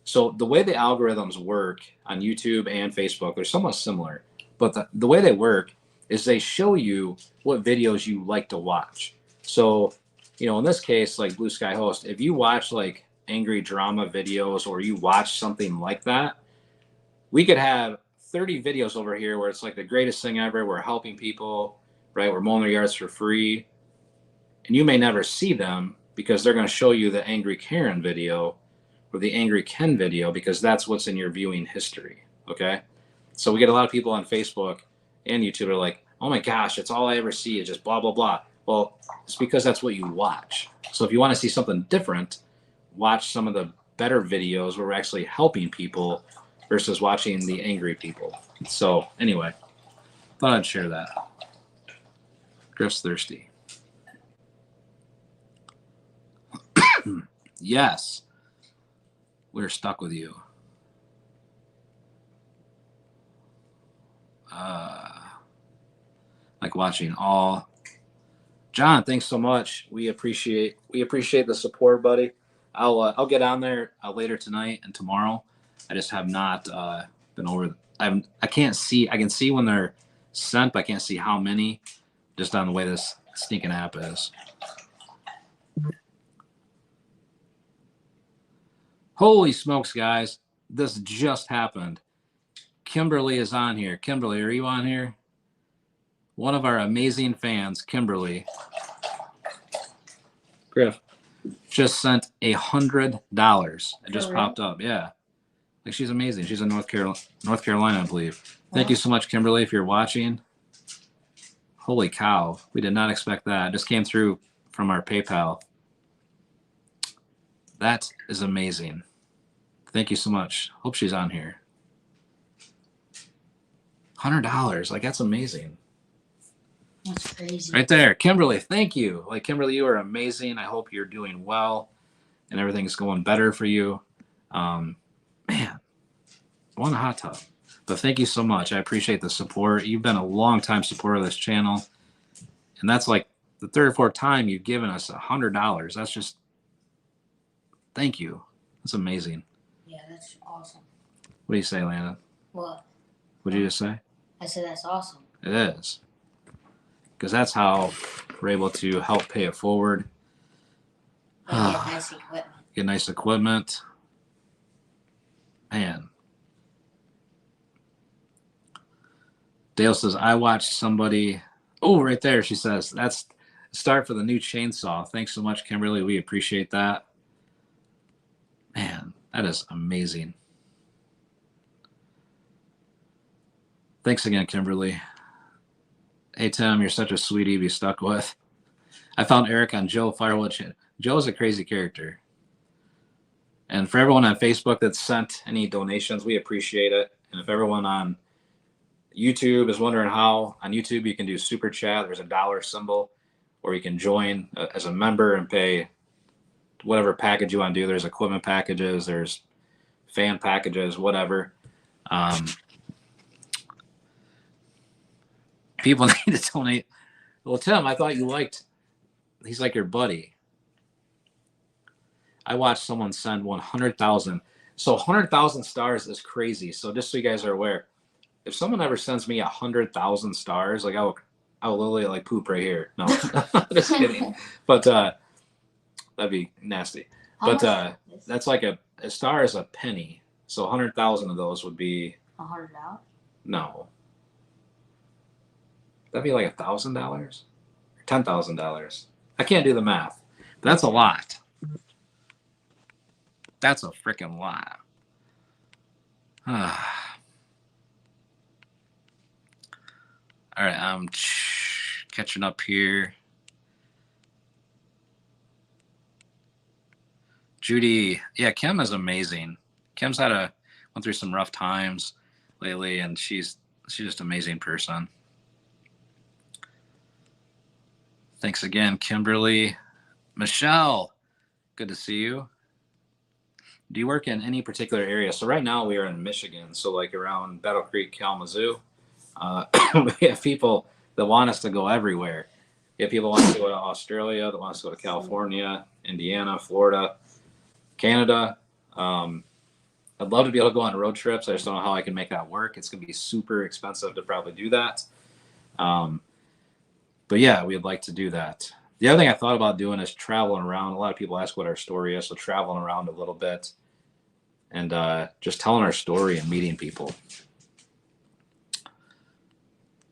So the way the algorithms work on YouTube and Facebook, they're somewhat similar. But the way they work is they show you what videos you like to watch. So, in this case, like Blue Sky Host, if you watch like angry drama videos or you watch something like that, we could have 30 videos over here where it's like the greatest thing ever. We're helping people, right? We're mowing their yards for free. And you may never see them because they're going to show you the angry Karen video or the angry Ken video because that's what's in your viewing history. Okay. So we get a lot of people on Facebook and YouTube are like, oh my gosh, it's all I ever see is just blah, blah, blah. Well, it's because that's what you watch. So if you want to see something different, watch some of the better videos where we're actually helping people versus watching the angry people. So anyway, thought I'd share that. Griff's thirsty. Yes, we're stuck with you. Like watching all. John, thanks so much. We appreciate the support, buddy. I'll get on there later tonight and tomorrow. I just have not been over. I can't see. I can see when they're sent, but I can't see how many. Just on the way this stinking app is. Holy smokes, guys! This just happened. Kimberly is on here. Kimberly, are you on here? One of our amazing fans, Kimberly. Griff just sent $100. It just popped up. Yeah. Like she's amazing. She's in North Carolina, I believe. Thank you so much, Kimberly, if you're watching. Holy cow. We did not expect that. It just came through from our PayPal. That is amazing. Thank you so much. Hope she's on here. $100. Like that's amazing. That's crazy. Right there. Kimberly, thank you. Like, Kimberly, you are amazing. I hope you're doing well and everything's going better for you. Man, I want a hot tub. But thank you so much. I appreciate the support. You've been a long-time supporter of this channel. And that's like the third or fourth time you've given us $100. That's just, thank you. That's amazing. Yeah, that's awesome. What do you say, Landon? What? What did you just say? I said that's awesome. It is. Because that's how we're able to help pay it forward. Like, get nice equipment. Get nice equipment. Man. Dale says, I watched somebody. Oh, right there. She says, that's the start for the new chainsaw. Thanks so much, Kimberly. We appreciate that. Man, that is amazing. Thanks again, Kimberly. Hey, Tim, you're such a sweetie to be stuck with. I found Eric on Joe Firewood. Joe's a crazy character. And for everyone on Facebook that sent any donations, we appreciate it. And if everyone on YouTube is wondering how, on YouTube you can do super chat. There's a dollar symbol, or you can join as a member and pay whatever package you want to do. There's equipment packages, there's fan packages, whatever. People need to donate. Well, Tim, I thought you liked, he's like your buddy. I watched someone send 100,000. So 100,000 stars is crazy. So just so you guys are aware, if someone ever sends me 100,000 stars, like I will literally like poop right here. No, just kidding. But that'd be nasty. But that's like a star is a penny. So 100,000 of those would be $100. no. That'd be like $1,000, $10,000. I can't do the math. But that's a lot. That's a freaking lot. All right, I'm catching up here. Judy, yeah, Kim is amazing. Kim's went through some rough times lately, and she's just an amazing person. Thanks again, Kimberly. Michelle, good to see you. Do you work in any particular area? So right now we are in Michigan, so like around Battle Creek, Kalamazoo. We have people that want us to go everywhere. We have people that want us to go to Australia, that want us to go to California, Indiana, Florida, Canada. I'd love to be able to go on road trips. I just don't know how I can make that work. It's going to be super expensive to probably do that. But yeah, we'd like to do that. The other thing I thought about doing is traveling around. A lot of people ask what our story is, so traveling around a little bit and just telling our story and meeting people.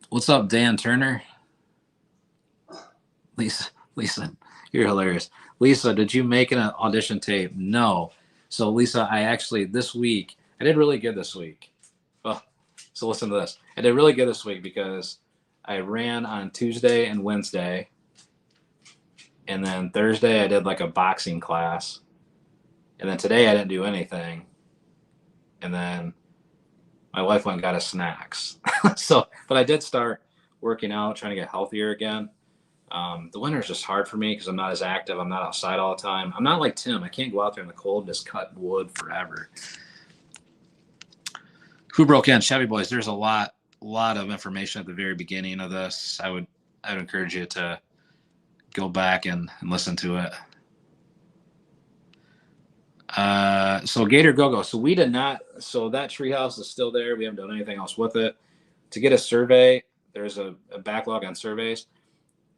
What's up, Dan Turner? Lisa, you're hilarious. Lisa, did you make an audition tape? No. So Lisa, this week, I did really good this week. Oh, So listen to this. I did really good this week because I ran on Tuesday and Wednesday. And then Thursday I did like a boxing class. And then today I didn't do anything. And then my wife went and got us snacks. So, but I did start working out, trying to get healthier again. The winter is just hard for me because I'm not as active. I'm not outside all the time. I'm not like Tim. I can't go out there in the cold and just cut wood forever. Who broke in? Chevy Boys. There's a lot of information at the very beginning of this. I would encourage you to go back and listen to it. So Gator Go-Go. So we did not, so that treehouse is still there. We haven't done anything else with it. To get a survey, there's a backlog on surveys.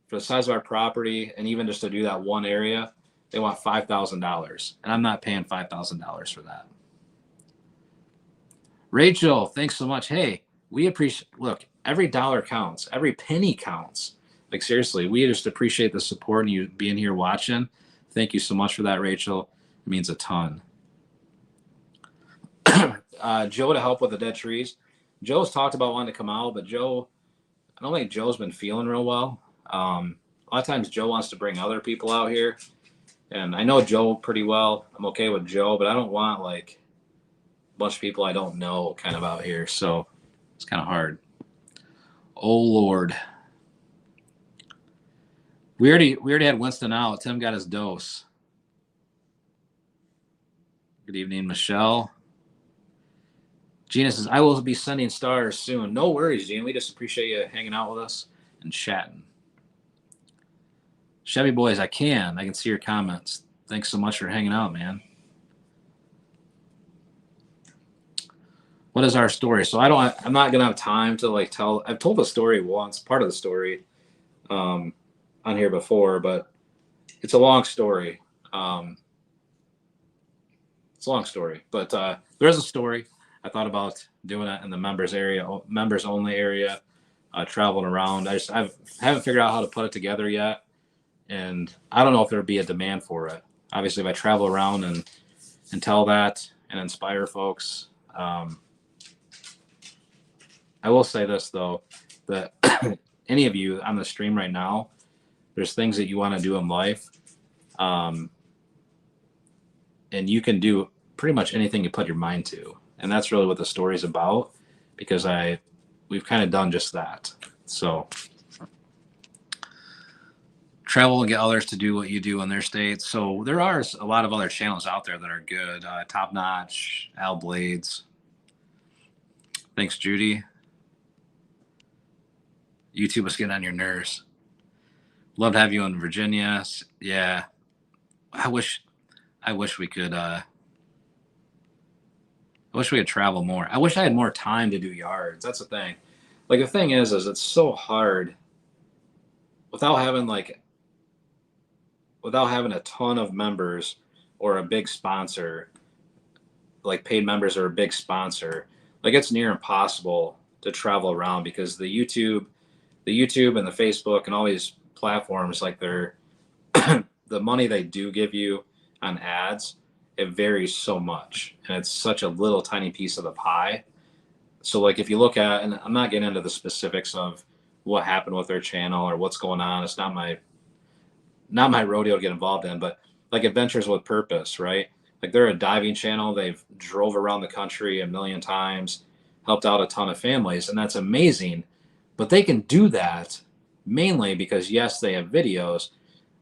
For the size of our property, and even just to do that one area, they want $5,000. And I'm not paying $5,000 for that. Rachel, thanks so much. Hey, we appreciate, look, every dollar counts. Every penny counts. Like seriously, we just appreciate the support and you being here watching. Thank you so much for that, Rachel. It means a ton. Joe to help with the dead trees. Joe's talked about wanting to come out, but Joe, I don't think Joe's been feeling real well. A lot of times Joe wants to bring other people out here. And I know Joe pretty well. I'm okay with Joe, but I don't want like a bunch of people I don't know kind of out here. So it's kind of hard. Oh, Lord. We already had Winston out. Tim got his dose. Good evening, Michelle. Gina says, I will be sending stars soon. No worries, Gina. We just appreciate you hanging out with us and chatting. Chevy Boys, I can see your comments. Thanks so much for hanging out, man. What is our story? So I'm not gonna have time to like tell. I've told the story once, part of the story, on here before, but it's a long story. It's a long story, but there is a story. I thought about doing it in the members only area, traveling around. I haven't figured out how to put it together yet. And I don't know if there'd be a demand for it. Obviously, if I travel around and tell that and inspire folks. I will say this, though, that any of you on the stream right now, there's things that you want to do in life. And you can do pretty much anything you put your mind to. And that's really what the story's about, because we've kind of done just that. So travel and get others to do what you do in their states. So there are a lot of other channels out there that are good. Top Notch, Al Blades. Thanks, Judy. YouTube is getting on your nerves. Love to have you in Virginia. Yeah. I wish we could travel more. I wish I had more time to do yards. That's the thing. Like the thing is it's so hard without having a ton of members or a big sponsor, like paid members or a big sponsor. Like it's near impossible to travel around because the YouTube and the Facebook and all these platforms, like they're the money they do give you on ads, it varies so much, and it's such a little tiny piece of the pie. So like if you look at, and I'm not getting into the specifics of what happened with their channel or what's going on, it's not my rodeo to get involved in, but like Adventures with Purpose, right? Like they're a diving channel. They've drove around the country 1 million times, helped out a ton of families, and that's amazing. But they can do that mainly because, yes, they have videos,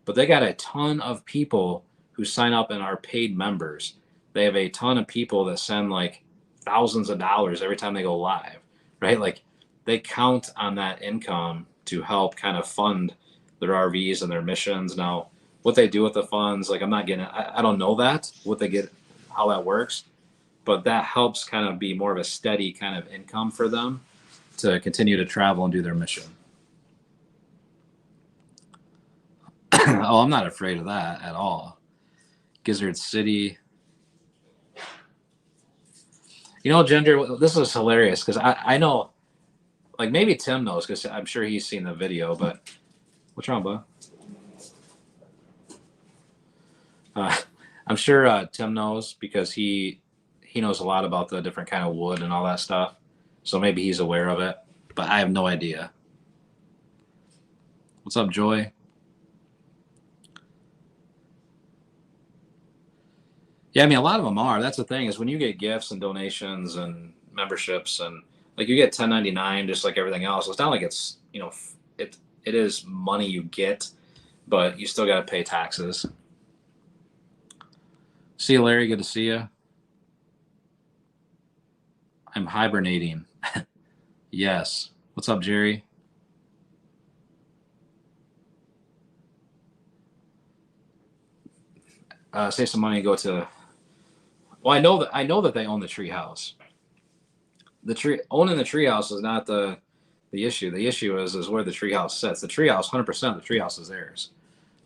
but they got a ton of people who sign up and are paid members. They have a ton of people that send like thousands of dollars every time they go live, right? Like they count on that income to help kind of fund their RVs and their missions. Now, what they do with the funds, like I don't know what they get, how that works, but that helps kind of be more of a steady kind of income for them to continue to travel and do their mission. Oh, I'm not afraid of that at all. Gizzard City. You know, Ginger, this is hilarious because I know, like maybe Tim knows because I'm sure he's seen the video, but what's wrong, bud? I'm sure Tim knows because he knows a lot about the different kind of wood and all that stuff. So maybe he's aware of it, but I have no idea. What's up, Joy? Yeah, I mean, a lot of them are. That's the thing is when you get gifts and donations and memberships and like you get 1099 just like everything else. It's not like it's, it is money you get, but you still got to pay taxes. See you, Larry. Good to see you. I'm hibernating. Yes. What's up, Jerry? Save some money and go to. Well, I know that they own the tree house. Owning the tree house is not the issue. The issue is where the tree house sits. The tree house, 100%. The tree house is theirs.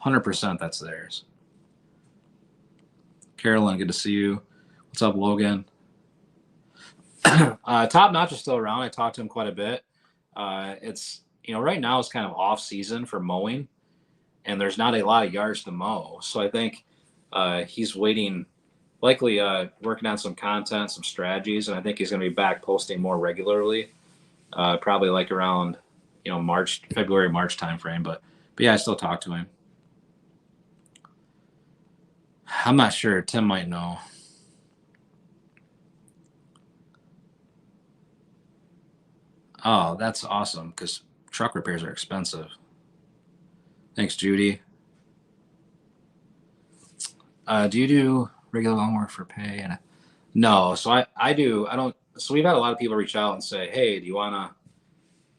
100%. That's theirs. Carolyn, good to see you. What's up, Logan? Top Notch is still around. I talked to him quite a bit. It's right now it's kind of off season for mowing, and there's not a lot of yards to mow. So I think he's waiting, likely working on some content, some strategies, and I think he's going to be back posting more regularly, probably like around February, March timeframe. But yeah, I still talk to him. I'm not sure. Tim might know. Oh, that's awesome because truck repairs are expensive. Thanks, Judy. Do you do regular lawn work for pay? No, so I do. I don't. So we've had a lot of people reach out and say, "Hey, do you wanna?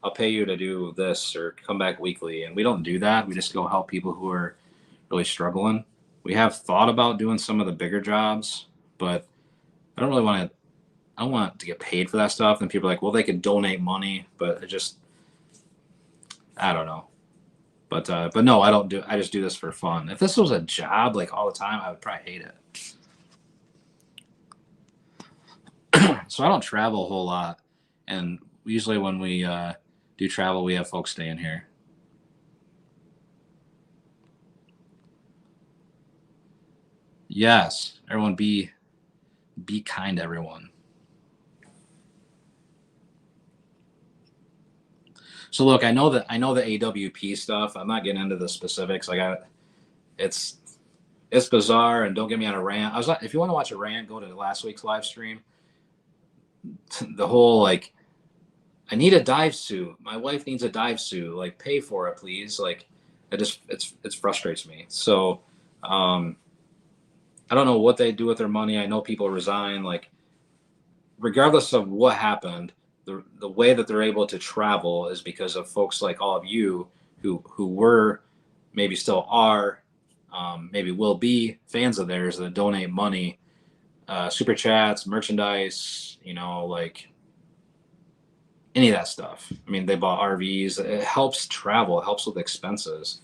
I'll pay you to do this or come back weekly." And we don't do that. We just go help people who are really struggling. We have thought about doing some of the bigger jobs, but I don't really want to. I don't want to get paid for that stuff. And people are like, well, they could donate money, but I don't know. But no, I don't do. I just do this for fun. If this was a job like all the time, I would probably hate it. So I don't travel a whole lot, and usually when we do travel, we have folks staying here. Yes, everyone be kind to everyone. So look, I know the AWP stuff. I'm not getting into the specifics. It's bizarre, and don't get me on a rant. If you want to watch a rant, go to last week's live stream. The whole like, I need a dive suit. My wife needs a dive suit. Like, pay for it, please. Like, it frustrates me. So, I don't know what they do with their money. I know people resign. Like, regardless of what happened, the way that they're able to travel is because of folks like all of you who were, maybe still are, maybe will be fans of theirs that donate money, super chats, merchandise, like any of that stuff. I mean, they bought RVs. It helps travel. It helps with expenses.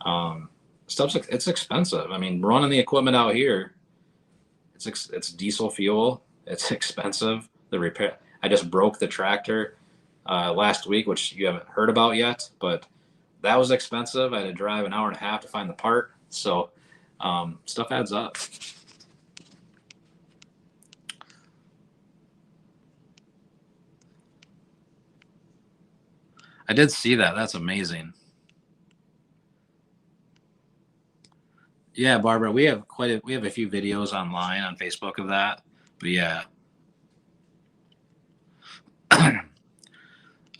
It's expensive. I mean, running the equipment out here, it's diesel fuel. It's expensive. The repair. I just broke the tractor last week, which you haven't heard about yet, but that was expensive. I had to drive an hour and a half to find the part. So stuff adds up. I did see that. That's amazing. Yeah, Barbara, we have a few videos online on Facebook of that. But yeah.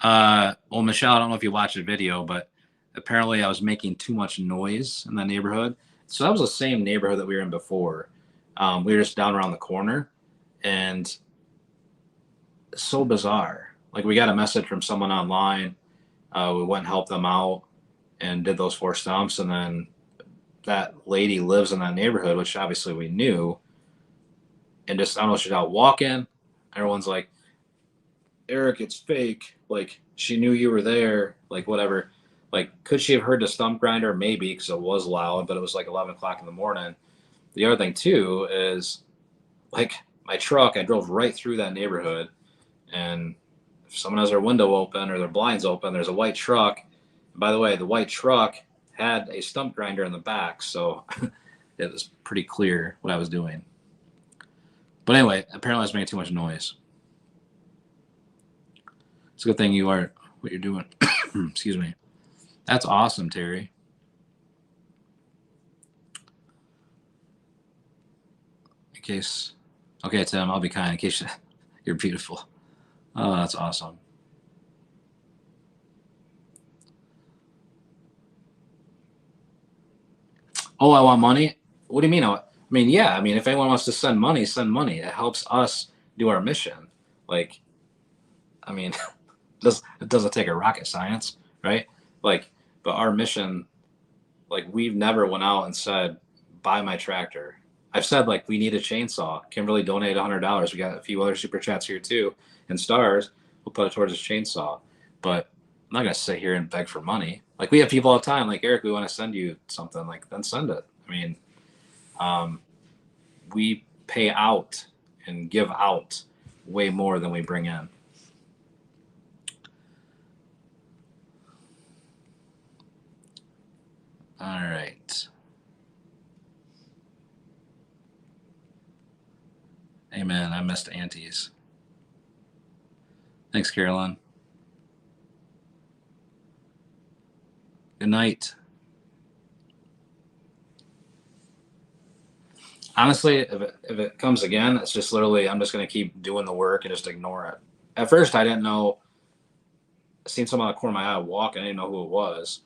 Well, Michelle, I don't know if you watched the video, but apparently I was making too much noise in the neighborhood. So that was the same neighborhood that we were in before. We were just down around the corner, and so bizarre. Like, we got a message from someone online. We went and helped them out and did those 4 stumps, and then that lady lives in that neighborhood, which obviously we knew. And just, I don't know, she's out walking. Everyone's like, Eric, it's fake. Like, she knew you were there. Like, whatever. Like, could she have heard the stump grinder? Maybe, because it was loud, but it was like 11 o'clock in the morning. The other thing, too, is like my truck, I drove right through that neighborhood. And if someone has their window open or their blinds open, there's a white truck. And by the way, the white truck had a stump grinder in the back. So it was pretty clear what I was doing. But anyway, apparently I was making too much noise. It's a good thing you are what you're doing. Excuse me. That's awesome, Terry. In case, okay, Tim, I'll be kind. In case you're beautiful. Oh, that's awesome. Oh, I want money. What do you mean? I mean, yeah. I mean, if anyone wants to send money, send money. It helps us do our mission. Like, I mean, it doesn't take a rocket science, right? Like, but our mission, like, we've never went out and said, buy my tractor. I've said, like, we need a chainsaw. Kimberly donated $100. We got a few other super chats here too, and stars. We'll put it towards his chainsaw. But I'm not gonna sit here and beg for money. Like, we have people all the time. Like, Eric, we want to send you something. Like, then send it. I mean, we pay out and give out way more than we bring in. All right. Amen. I missed aunties. Thanks, Carolyn. Good night. Honestly, if it comes again, it's just literally, I'm just going to keep doing the work and just ignore it. At first, I didn't know. I seen someone out of the corner of my eye walking. I didn't know who it was.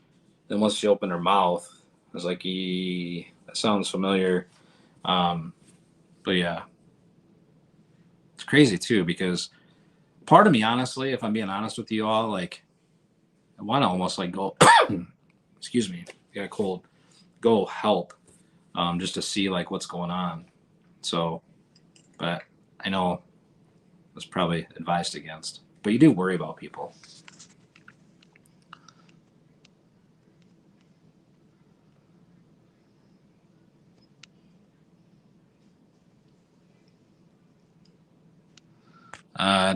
Then once she opened her mouth, I was like, that sounds familiar. But yeah. It's crazy too, because part of me, honestly, if I'm being honest with you all, like, I want to almost like go, excuse me, I got a cold, go help, just to see like what's going on. So, but I know it's probably advised against, but you do worry about people.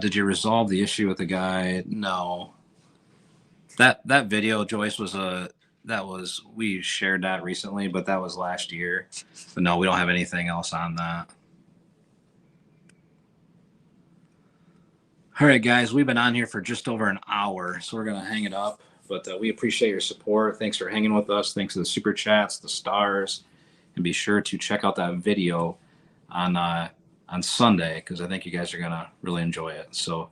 Did you resolve the issue with the guy? No. That video, Joyce, we shared that recently, but that was last year. But no, we don't have anything else on that. All right, guys, we've been on here for just over an hour, so we're going to hang it up. But we appreciate your support. Thanks for hanging with us. Thanks to the super chats, the stars, and be sure to check out that video on Sunday, because I think you guys are going to really enjoy it. So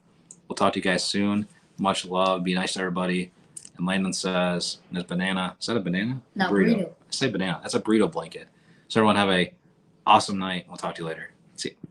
we'll talk to you guys soon. Much love. Be nice to everybody. And Landon says, there's banana. Is that a banana? No, burrito. I say banana. That's a burrito blanket. So everyone have a awesome night. We'll talk to you later. See you.